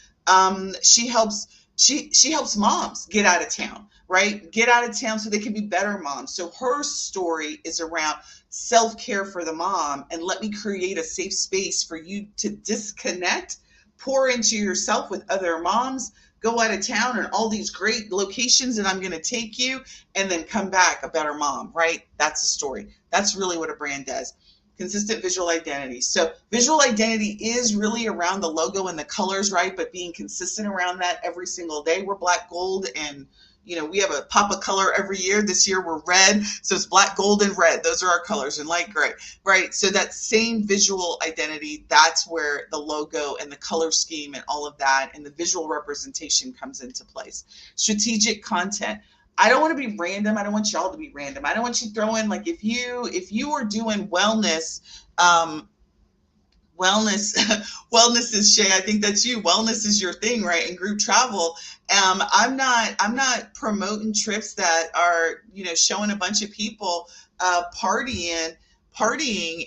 moms get out of town, right? Get out of town so they can be better moms. So her story is around self-care for the mom, and let me create a safe space for you to disconnect, pour into yourself with other moms, go out of town and all these great locations that I'm going to take you, and then come back a better mom, right? That's the story. That's really what a brand does. Consistent visual identity. So visual identity is really around the logo and the colors, right? But being consistent around that every single day. We're black, gold, and you know, we have a pop of color every year. This year we're red. So it's black, gold, and red. Those are our colors, and light gray, right? So that same visual identity, that's where the logo and the color scheme and all of that and the visual representation comes into place. Strategic content. I don't want to be random. I don't want y'all to be random. I don't want you throwing, like, if you are doing wellness, wellness is, Shay, I think that's you. Wellness is your thing, right? And group travel. I'm not promoting trips that are, you know, showing a bunch of people partying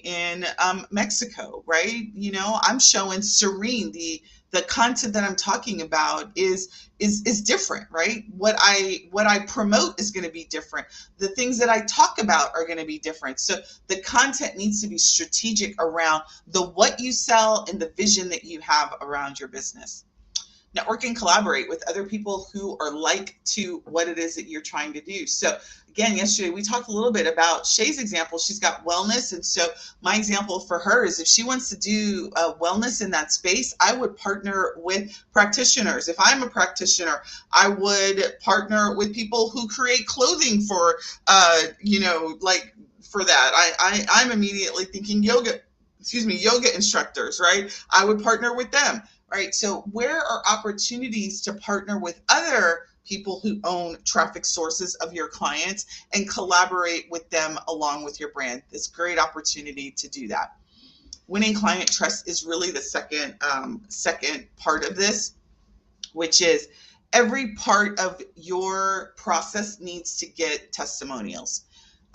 in Mexico, right? You know, I'm showing serene. The content that I'm talking about is different, right? What I promote is going to be different. The things that I talk about are going to be different. So the content needs to be strategic around the what you sell and the vision that you have around your business. Network and collaborate with other people who are like to what it is that you're trying to do. So again, yesterday we talked a little bit about Shay's example. She's got wellness. And so my example for her is if she wants to do wellness in that space, I would partner with practitioners. If I'm a practitioner, I would partner with people who create clothing for, like for that. I'm immediately thinking yoga instructors, right? I would partner with them. Right. So where are opportunities to partner with other people who own traffic sources of your clients and collaborate with them along with your brand? This great opportunity to do that. Winning client trust is really the second part of this, which is every part of your process needs to get testimonials.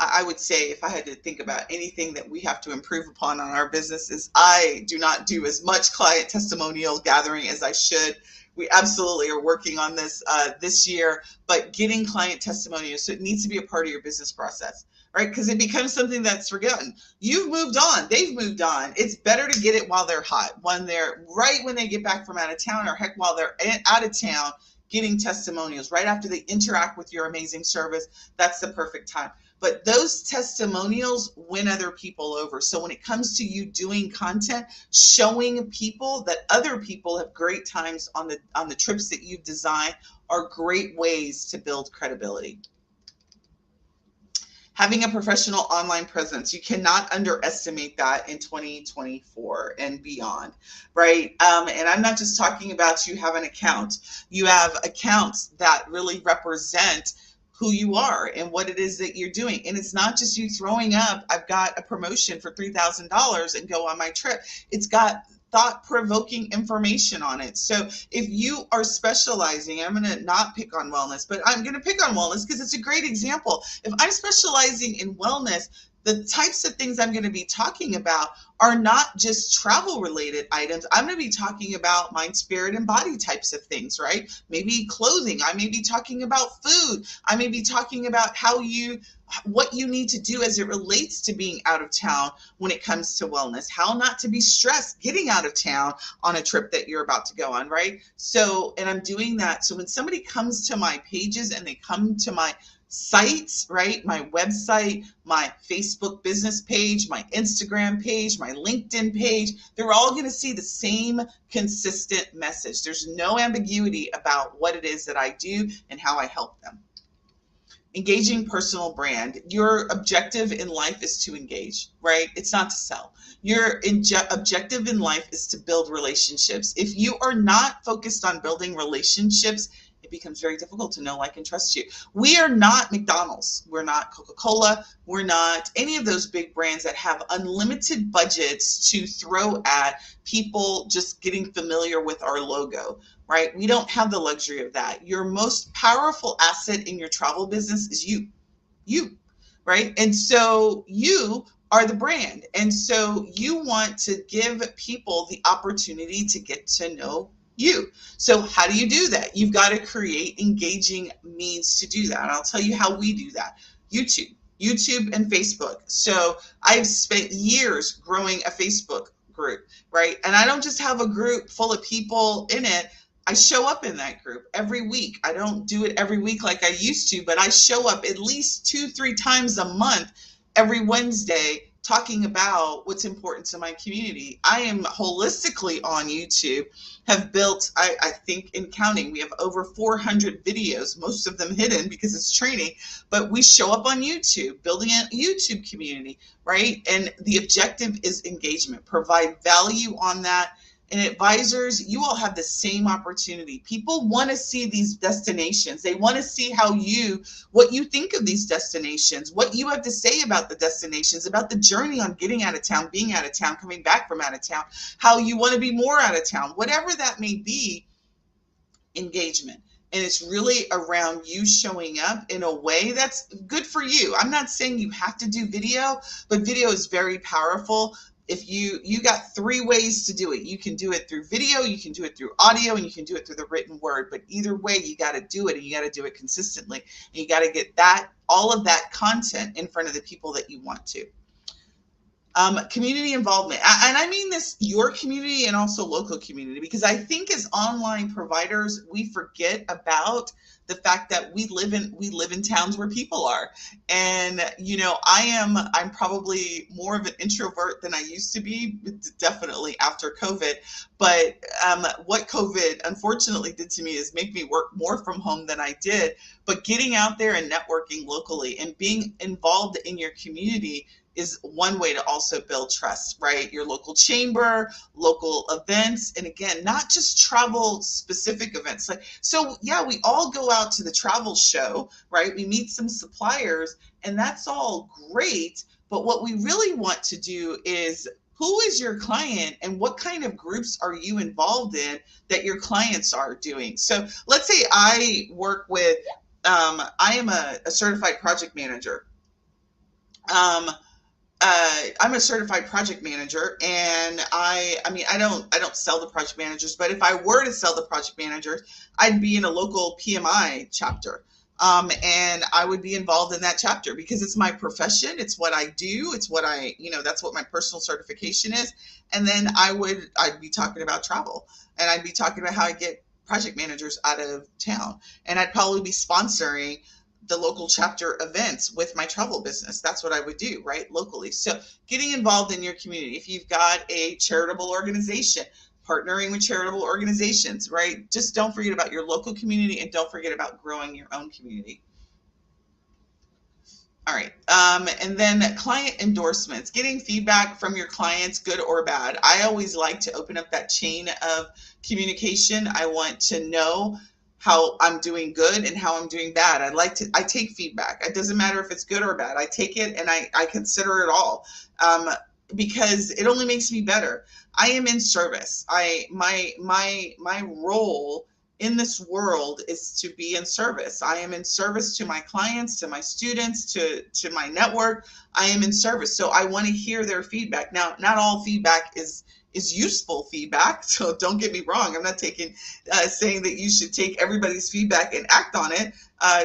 I would say if I had to think about anything that we have to improve upon on our business is I do not do as much client testimonial gathering as I should. We absolutely are working on this this year, but getting client testimonials, so it needs to be a part of your business process, right? Because it becomes something that's forgotten. You've moved on. They've moved on. It's better to get it while they're hot, when they get back from out of town, or heck, while they're out of town, getting testimonials right after they interact with your amazing service. That's the perfect time. But those testimonials win other people over. So when it comes to you doing content, showing people that other people have great times on the trips that you've designed are great ways to build credibility. Having a professional online presence, you cannot underestimate that in 2024 and beyond, right? And I'm not just talking about you have an account. You have accounts that really represent who you are and what it is that you're doing. And it's not just you throwing up, I've got a promotion for $3,000 and go on my trip. It's got thought-provoking information on it. So if you are specializing, I'm going to not pick on wellness, but I'm going to pick on wellness because it's a great example. If I'm specializing in wellness, the types of things I'm going to be talking about are not just travel related items. I'm going to be talking about mind, spirit, and body types of things, right? Maybe clothing. I may be talking about food. I may be talking about what you need to do as it relates to being out of town when it comes to wellness, how not to be stressed getting out of town on a trip that you're about to go on, right? So, and I'm doing that. So when somebody comes to my pages and they come to my sites, right? My website, my Facebook business page, my Instagram page, my LinkedIn page, they're all going to see the same consistent message. There's no ambiguity about what it is that I do and how I help them. Engaging personal brand. Your objective in life is to engage, right? It's not to sell. Your objective in life is to build relationships. If you are not focused on building relationships, it becomes very difficult to know, like, and trust you. We are not McDonald's. We're not Coca-Cola. We're not any of those big brands that have unlimited budgets to throw at people just getting familiar with our logo. right? We don't have the luxury of that. Your most powerful asset in your travel business is you, right? And so you are the brand. And so you want to give people the opportunity to get to know you. So how do you do that? You've got to create engaging means to do that. And I'll tell you how we do that. YouTube and Facebook. So I've spent years growing a Facebook group, right? And I don't just have a group full of people in it. I show up in that group every week. I don't do it every week like I used to, but I show up at least 2-3 times a month, every Wednesday, talking about what's important to my community. I am holistically on YouTube, have built, I think in counting, we have over 400 videos, most of them hidden because it's training, but we show up on YouTube, building a YouTube community, right? And the objective is engagement, provide value on that. And advisors, you all have the same opportunity. People want to see these destinations. They want to see what you think of these destinations, what you have to say about the destinations, about the journey on getting out of town, being out of town, coming back from out of town, how you want to be more out of town, whatever that may be, engagement. And it's really around you showing up in a way that's good for you. I'm not saying you have to do video, but video is very powerful. If you got 3 ways to do it. You can do it through video, you can do it through audio, and you can do it through the written word. But either way, you got to do it, and you got to do it consistently. And you got to get all of that content in front of the people that you want to. Community involvement. And I mean this, your community and also local community, because I think as online providers, we forget about the fact that we live in towns where people are. And, I'm probably more of an introvert than I used to be, definitely after COVID. But what COVID unfortunately did to me is make me work more from home than I did. But getting out there and networking locally and being involved in your community is one way to also build trust, right? Your local chamber, local events, and again, not just travel specific events. We all go out to the travel show, right? We meet some suppliers, and that's all great. But what we really want to do is, who is your client and what kind of groups are you involved in that your clients are doing? So let's say I work with, I am a certified project manager. I'm a certified project manager, and I don't sell the project managers, but if I were to sell the project managers, I'd be in a local PMI chapter. And I would be involved in that chapter because it's my profession. It's what I do. It's what that's what my personal certification is. And then I'd be talking about travel, and I'd be talking about how I get project managers out of town. And I'd probably be sponsoring the local chapter events with my travel business. That's what I would do, right? Locally. So getting involved in your community. If you've got a charitable organization, partnering with charitable organizations, right? Just don't forget about your local community, and don't forget about growing your own community. All right. And then client endorsements, getting feedback from your clients, good or bad. I always like to open up that chain of communication. I want to know how I'm doing good and how I'm doing bad. I take feedback. It doesn't matter if it's good or bad. I take it and I consider it all, because it only makes me better. I am in service. My role in this world is to be in service. I am in service to my clients, to my students, to my network. I am in service. So I want to hear their feedback. Now, not all feedback is useful feedback. So don't get me wrong. I'm not saying that you should take everybody's feedback and act on it.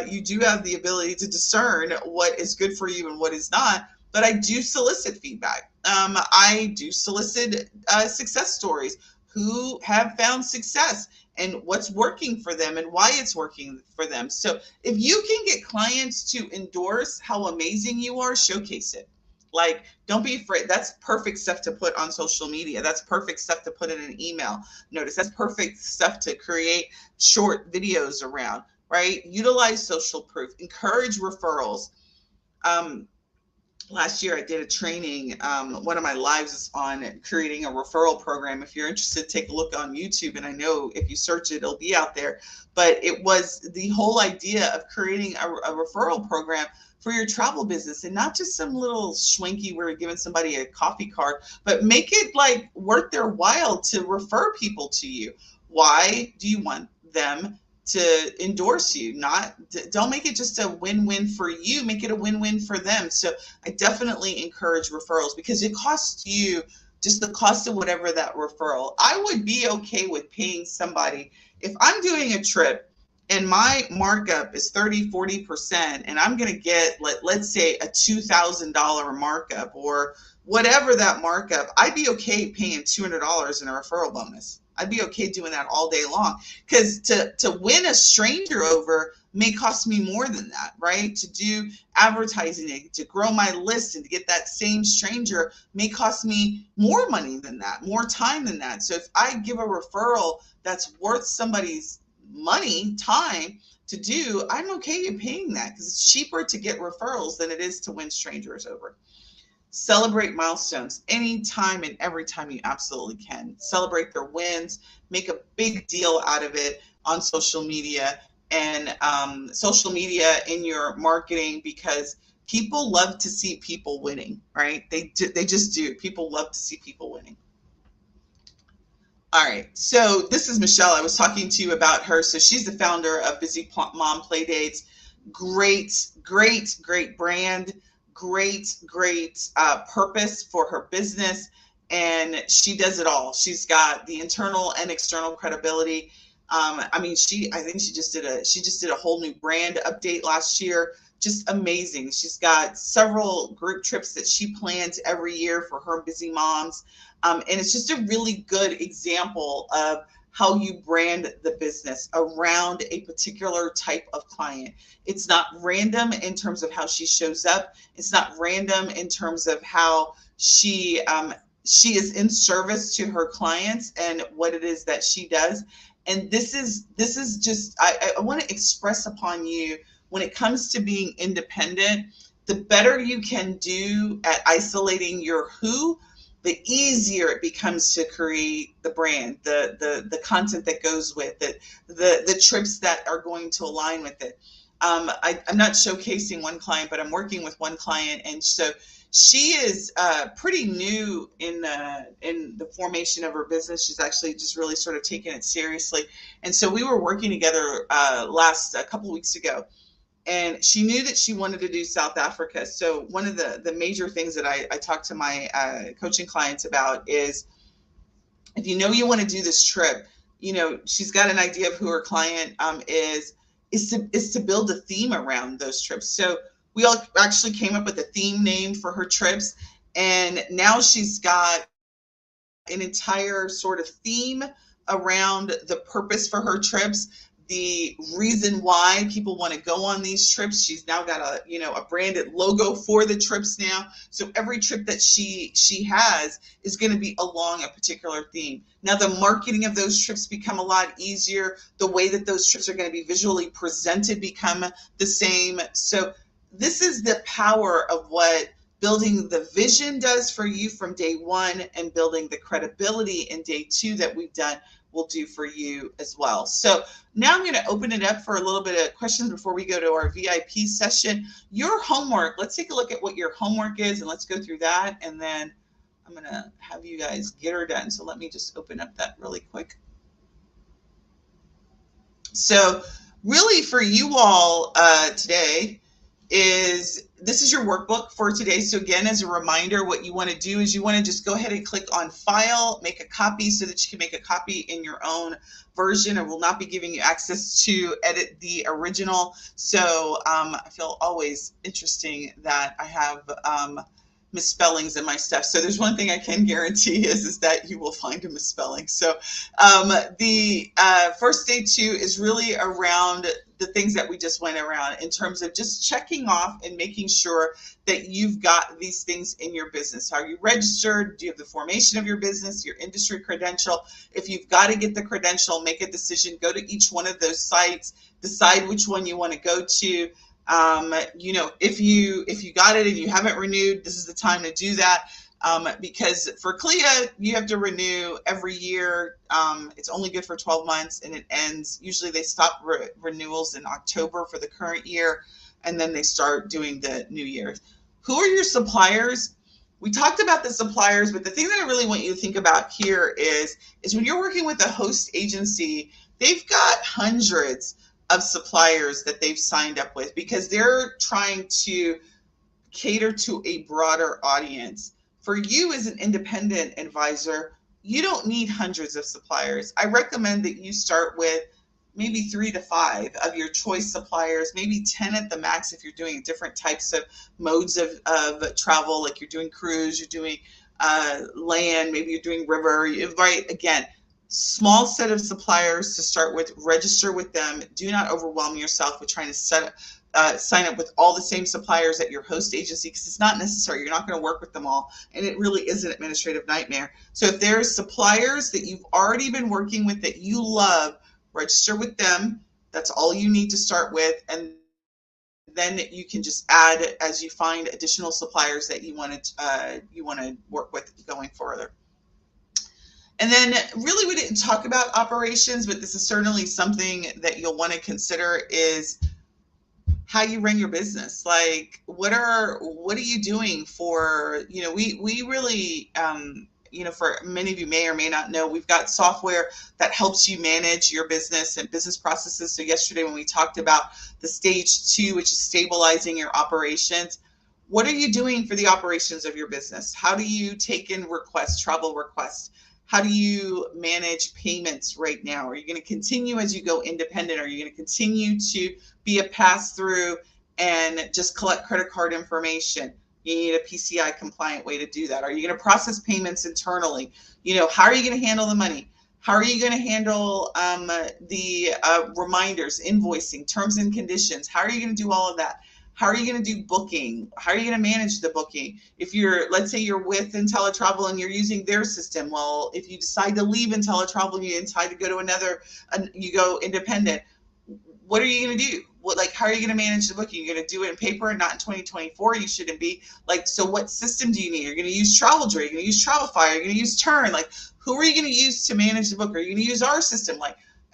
You do have the ability to discern what is good for you and what is not. But I do solicit feedback. I do solicit success stories. Who have found success and what's working for them and why it's working for them. So if you can get clients to endorse how amazing you are, showcase it. Like, don't be afraid. That's perfect stuff to put on social media. That's perfect stuff to put in an email notice. That's perfect stuff to create short videos around, right? Utilize social proof. Encourage referrals. Last year I did a training. One of my lives is on creating a referral program. If you're interested, take a look on YouTube. And I know if you search it, it'll be out there. But it was the whole idea of creating a referral program for your travel business, and not just some little schwanky where you're giving somebody a coffee card, but make it like worth their while to refer people to you. Why do you want them to endorse you? Don't make it just a win-win for you, make it a win-win for them. So I definitely encourage referrals because it costs you just the cost of whatever that referral. I would be okay with paying somebody if I'm doing a trip and my markup is 30-40% and I'm going to get let's say a $2,000 markup or whatever that markup, I'd be okay paying $200 in a referral bonus. I'd be okay doing that all day long because to win a stranger over may cost me more than that, right? To do advertising, to grow my list and to get that same stranger may cost me more money than that, more time than that. So if I give a referral that's worth somebody's money, time to do, I'm okay in paying that because it's cheaper to get referrals than it is to win strangers over. Celebrate milestones anytime and every time you absolutely can. Celebrate their wins, make a big deal out of it on social media and social media in your marketing because people love to see people winning, right? They just do. People love to see people winning. All right, so this is Michelle. I was talking to you about her. So she's the founder of Busy Mom Playdates. Great brand, great purpose for her business, and she does it all. She's got the internal and external credibility. I think she just did a whole new brand update last year. Just amazing. She's got several group trips that she plans every year for her busy moms. And it's just a really good example of how you brand the business around a particular type of client. It's not random in terms of how she shows up. It's not random in terms of how she is in service to her clients and what it is that she does. And this is just, I want to express upon you when it comes to being independent, the better you can do at isolating your who, the easier it becomes to create the brand, the content that goes with it, the trips that are going to align with it. I'm not showcasing one client, but I'm working with one client, and so she is pretty new in the formation of her business. She's actually just really sort of taken it seriously, and so we were working together a couple of weeks ago. And she knew that she wanted to do South Africa. So one of the major things that I talk to my coaching clients about is if you know you want to do this trip, she's got an idea of who her client is to build a theme around those trips. So we all actually came up with a theme name for her trips. And now she's got an entire sort of theme around the purpose for her trips, the reason why people want to go on these trips. She's now got a branded logo for the trips now. So every trip that she has is going to be along a particular theme. Now the marketing of those trips become a lot easier. The way that those trips are going to be visually presented become the same. So this is the power of what building the vision does for you from day one, and building the credibility in day two that we've done will do for you as well. So now I'm going to open it up for a little bit of questions before we go to our VIP session. Your homework, let's take a look at what your homework is, and let's go through that. And then I'm going to have you guys get her done. So let me just open up that really quick. So really for you all today, this is your workbook for today. So again, as a reminder, what you want to do is you want to just go ahead and click on file, make a copy so that you can make a copy in your own version. I will not be giving you access to edit the original. So I feel always interesting that I have misspellings in my stuff. So there's one thing I can guarantee is that you will find a misspelling. So the first day two is really around the things that we just went around in terms of just checking off and making sure that you've got these things in your business. Are you registered? Do you have the formation of your business, your industry credential? If you've got to get the credential, make a decision, go to each one of those sites, decide which one you want to go to. If you got it and you haven't renewed, this is the time to do that. Because for CLIA, you have to renew every year. It's only good for 12 months and it ends. Usually they stop renewals in October for the current year, and then they start doing the new year. Who are your suppliers? We talked about the suppliers, but the thing that I really want you to think about here is when you're working with a host agency, they've got hundreds of suppliers that they've signed up with because they're trying to cater to a broader audience. For you as an independent advisor, you don't need hundreds of suppliers. I recommend that you start with maybe 3 to 5 of your choice suppliers, maybe 10 at the max if you're doing different types of modes of travel, like you're doing cruise, you're doing land, maybe you're doing river, right? Again, small set of suppliers to start with, register with them. Do not overwhelm yourself with trying to sign up with all the same suppliers at your host agency because it's not necessary. You're not going to work with them all, and it really is an administrative nightmare. So if there's suppliers that you've already been working with that you love, register with them. That's all you need to start with, and then you can just add as you find additional suppliers that you want to work with going further. And then really we didn't talk about operations, but this is certainly something that you'll want to consider is how you run your business. Like what are you doing for, we really, for many of you may or may not know, we've got software that helps you manage your business and business processes. So yesterday when we talked about the stage 2, which is stabilizing your operations, what are you doing for the operations of your business? How do you take in requests, travel requests? How do you manage payments right now? Are you going to continue as you go independent? Are you going to continue to be a pass-through and just collect credit card information? You need a PCI compliant way to do that. Are you going to process payments internally? How are you going to handle the money? How are you going to handle the reminders, invoicing, terms and conditions? How are you going to do all of that? How are you going to do booking? How are you going to manage the booking? If let's say you're with IntelliTravel and you're using their system, well, if you decide to leave IntelliTravel, you decide to go to you go independent, what are you going to do? How are you going to manage the booking? You're going to do it in paper and not in 2024. You shouldn't be. So what system do you need? You're going to use Traveljoy. You're going to use Travelfire. You're going to use Turn. Who are you going to use to manage the book? Are you going to use our system?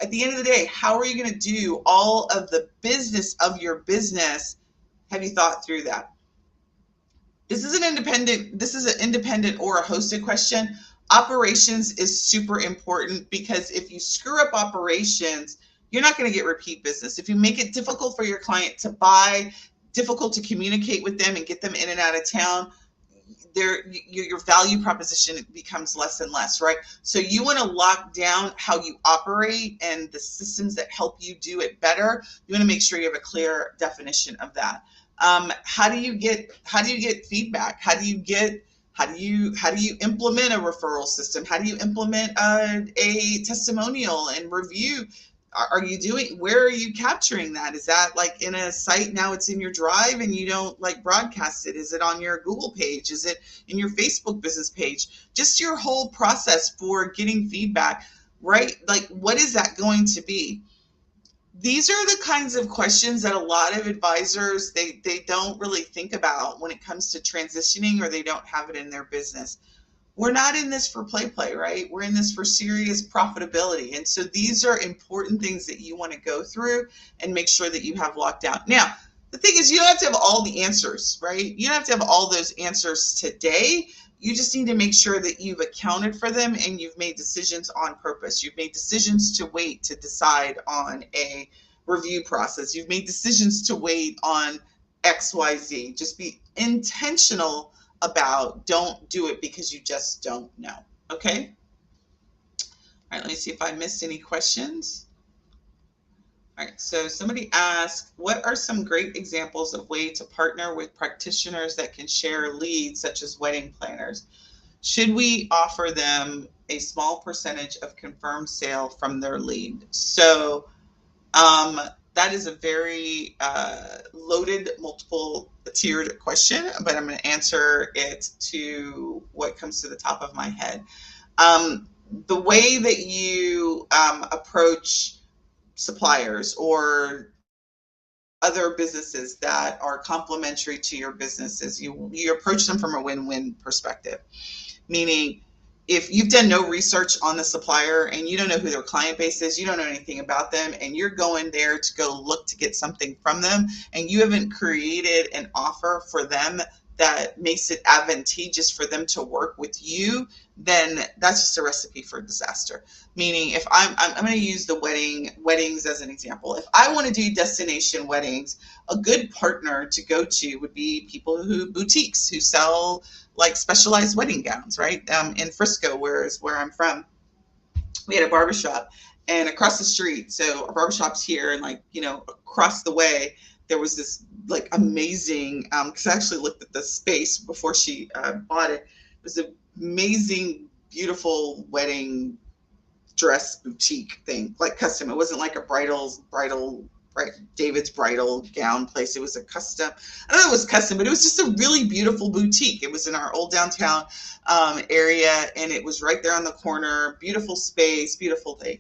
At the end of the day, how are you going to do all of the business of your business? Have you thought through that? This is an independent or a hosted question. Operations is super important because if you screw up operations, you're not going to get repeat business. If you make it difficult for your client to buy, difficult to communicate with them and get them in and out of town, your value proposition becomes less and less, right? So you want to lock down how you operate and the systems that help you do it better. You want to make sure you have a clear definition of that. How do you get feedback? How do you implement a referral system? How do you implement a testimonial and review? Where are you capturing that? Is that in a site now it's in your Drive and you don't broadcast it? Is it on your Google page? Is it in your Facebook business page? Just your whole process for getting feedback, right? What is that going to be? These are the kinds of questions that a lot of advisors, they don't really think about when it comes to transitioning, or they don't have it in their business. We're not in this for play, right? We're in this for serious profitability. And so these are important things that you want to go through and make sure that you have locked down. Now, the thing is, you don't have to have all the answers, right? You don't have to have all those answers today. You just need to make sure that you've accounted for them and you've made decisions on purpose. You've made decisions to wait to decide on a review process. You've made decisions to wait on XYZ. Just be intentional about, don't do it because you just don't know. Okay? All right, let me see if I missed any questions. All right, so somebody asked, what are some great examples of way to partner with practitioners that can share leads, such as wedding planners? Should we offer them a small percentage of confirmed sale from their lead? So that is a very loaded, multiple-tiered question, but I'm going to answer it to what comes to the top of my head. The way that you approach suppliers or other businesses that are complementary to your businesses, you approach them from a win-win perspective. Meaning, if you've done no research on the supplier and you don't know who their client base is, you don't know anything about them, and you're going there to go look to get something from them, and you haven't created an offer for them that makes it advantageous for them to work with you, then that's just a recipe for disaster. Meaning, if I'm going to use the weddings as an example. If I want to do destination weddings, a good partner to go to would be people boutiques who sell like specialized wedding gowns, right? In Frisco, where I'm from, we had a barbershop, and across the street, so our barbershop's here, and like, across the way, there was this like amazing, because I actually looked at the space before she bought it. It was an amazing, beautiful wedding dress boutique thing, like custom. It wasn't like a right, David's bridal gown place. It was a custom. I don't know if it was custom, but it was just a really beautiful boutique. It was in our old downtown area, and it was right there on the corner. Beautiful space, beautiful thing.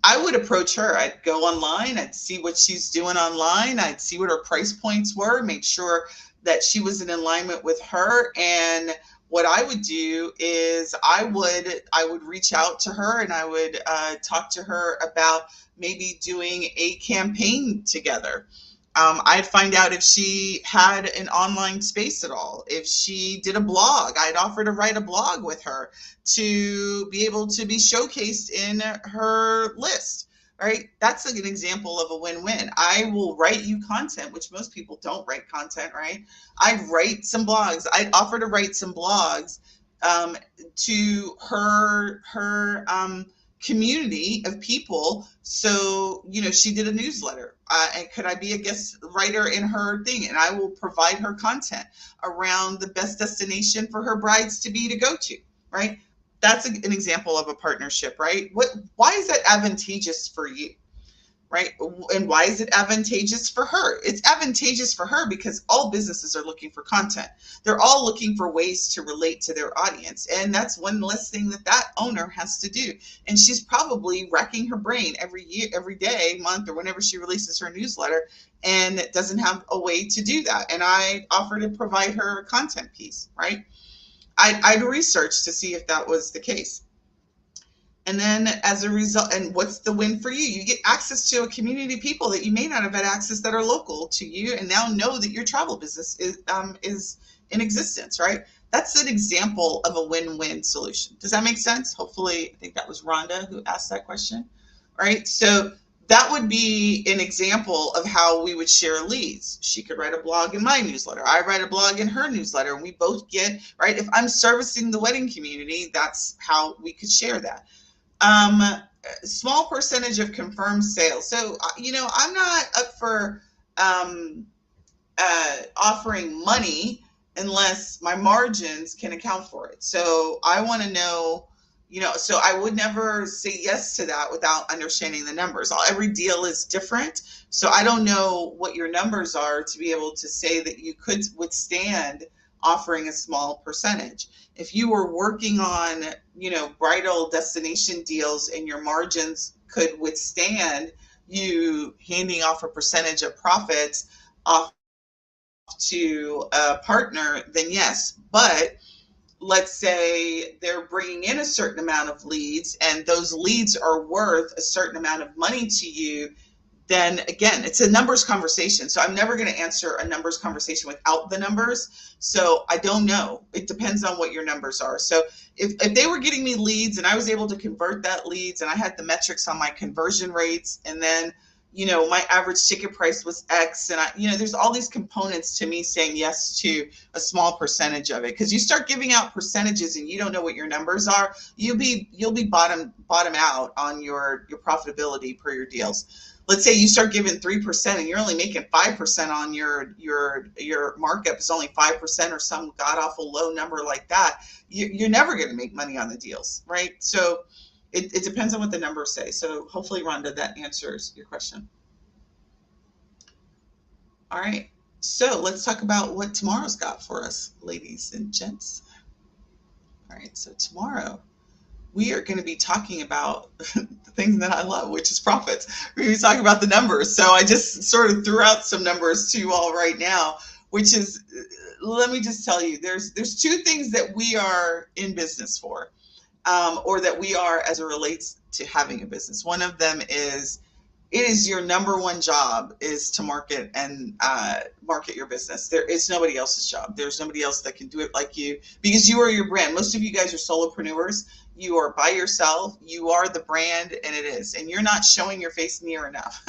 I would approach her. I'd go online. I'd see what she's doing online. I'd see what her price points were, make sure that she was in alignment with her. And what I would do is I would reach out to her, and I would talk to her about maybe doing a campaign together. I'd find out if she had an online space at all. If she did a blog, I'd offer to write a blog with her to be able to be showcased in her list, right? That's an example of a win-win. I will write you content, which most people don't write content, right? I'd write some blogs. I'd offer to write some blogs to her community of people. So, she did a newsletter. And could I be a guest writer in her thing? And I will provide her content around the best destination for her brides to go to, right? That's an example of a partnership, right? Why is that advantageous for you? Right? And why is it advantageous for her? It's advantageous for her because all businesses are looking for content. They're all looking for ways to relate to their audience. And that's one less thing that owner has to do. And she's probably racking her brain every year, every day, month, or whenever she releases her newsletter, and doesn't have a way to do that. And I offer to provide her a content piece, right? I'd research to see if that was the case. And then as a result, and what's the win for you? You get access to a community of people that you may not have had access that are local to you, and now know that your travel business is in existence, right? That's an example of a win-win solution. Does that make sense? Hopefully, I think that was Rhonda who asked that question, right? So that would be an example of how we would share leads. She could write a blog in my newsletter. I write a blog in her newsletter, and we both get, right? If I'm servicing the wedding community, that's how we could share that. Small percentage of confirmed sales. So, I'm not up for offering money unless my margins can account for it. So I want to know, so I would never say yes to that without understanding the numbers. Every deal is different. So I don't know what your numbers are to be able to say that you could withstand offering a small percentage. If you were working on, bridal destination deals and your margins could withstand you handing off a percentage of profits off to a partner, then yes. But let's say they're bringing in a certain amount of leads, and those leads are worth a certain amount of money to you, then again, it's a numbers conversation. So I'm never going to answer a numbers conversation without the numbers. So I don't know. It depends on what your numbers are. So if they were getting me leads and I was able to convert that leads, and I had the metrics on my conversion rates, and then, my average ticket price was X, and there's all these components to me saying yes to a small percentage of it. Because you start giving out percentages and you don't know what your numbers are, you'll be bottom out on your profitability per your deals. Let's say you start giving 3% and you're only making 5% on your markup is only 5% or some god awful low number like that. You're never going to make money on the deals, right? So it depends on what the numbers say. So hopefully, Rhonda, that answers your question. All right. So let's talk about what tomorrow's got for us, ladies and gents. All right. So tomorrow, we are going to be talking about the thing that I love, which is profits. We're going to be talking about the numbers. So I just sort of threw out some numbers to you all right now, which is, let me just tell you, there's two things that we are in business for, or that we are as it relates to having a business. One of them is it is your number one job is to market and market your business. It's nobody else's job. There's nobody else that can do it like you, because you are your brand. Most of you guys are solopreneurs. You are by yourself. You are the brand, and it is. And you're not showing your face near enough.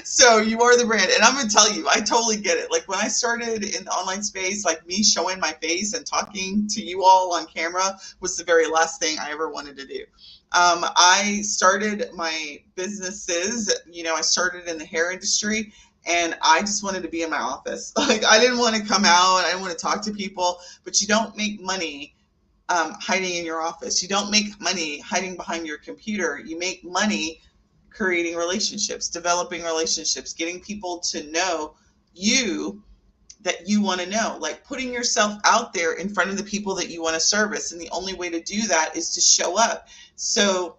So you are the brand. And I'm going to tell you, I totally get it. Like when I started in the online space, like me showing my face and talking to you all on camera was the very last thing I ever wanted to do. I started my businesses, I started in the hair industry, and I just wanted to be in my office. Like I didn't want to come out. I didn't want to talk to people, but you don't make money hiding in your office. You don't make money hiding behind your computer. You make money creating relationships, developing relationships, getting people to know you that you want to know, like putting yourself out there in front of the people that you want to service. And the only way to do that is to show up. So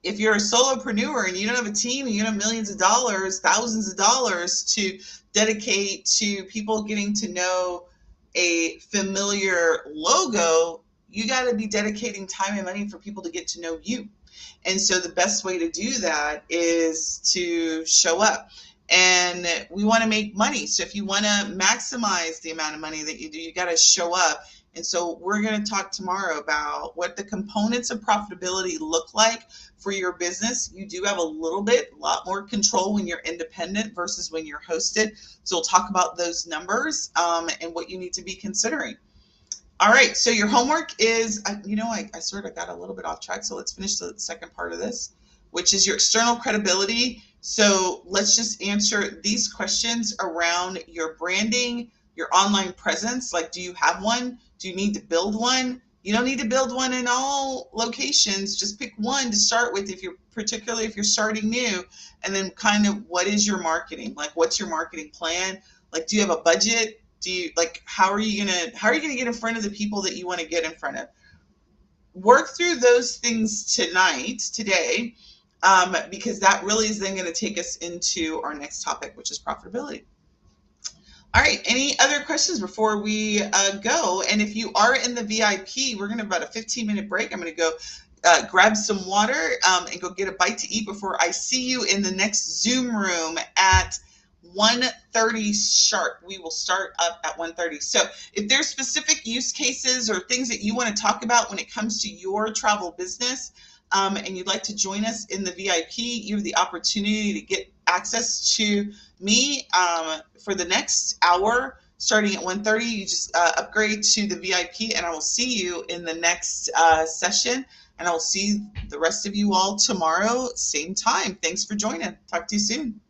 if you're a solopreneur and you don't have a team and you don't have millions of dollars, thousands of dollars to dedicate to people getting to know a familiar logo, you got to be dedicating time and money for people to get to know you. And so the best way to do that is to show up. And we want to make money. So if you want to maximize the amount of money that you do, you got to show up. And so we're going to talk tomorrow about what the components of profitability look like for your business. You do have a lot more control when you're independent versus when you're hosted. So we'll talk about those numbers and what you need to be considering. All right, so your homework is, I sort of got a little bit off track, so let's finish the second part of this, which is your external credibility. So let's just answer these questions around your branding, your online presence. Like, do you have one? Do you need to build one? You don't need to build one in all locations. Just pick one to start with, particularly if you're starting new. And then kind of what is your marketing? Like, what's your marketing plan? Like, do you have a budget? How are you gonna get in front of the people that you want to get in front of? Work through those things today, because that really is then going to take us into our next topic, which is profitability. All right, any other questions before we go? And if you are in the VIP, we're going to have about a 15-minute break. I'm going to go grab some water and go get a bite to eat before I see you in the next Zoom room at 1:30 sharp. We will start up at 1:30. So if there's specific use cases or things that you want to talk about when it comes to your travel business, and you'd like to join us in the VIP, you have the opportunity to get access to me for the next hour starting at 1:30. You just upgrade to the VIP, and I will see you in the next session, and I will see the rest of you all tomorrow, same time. Thanks for joining. Talk to you soon.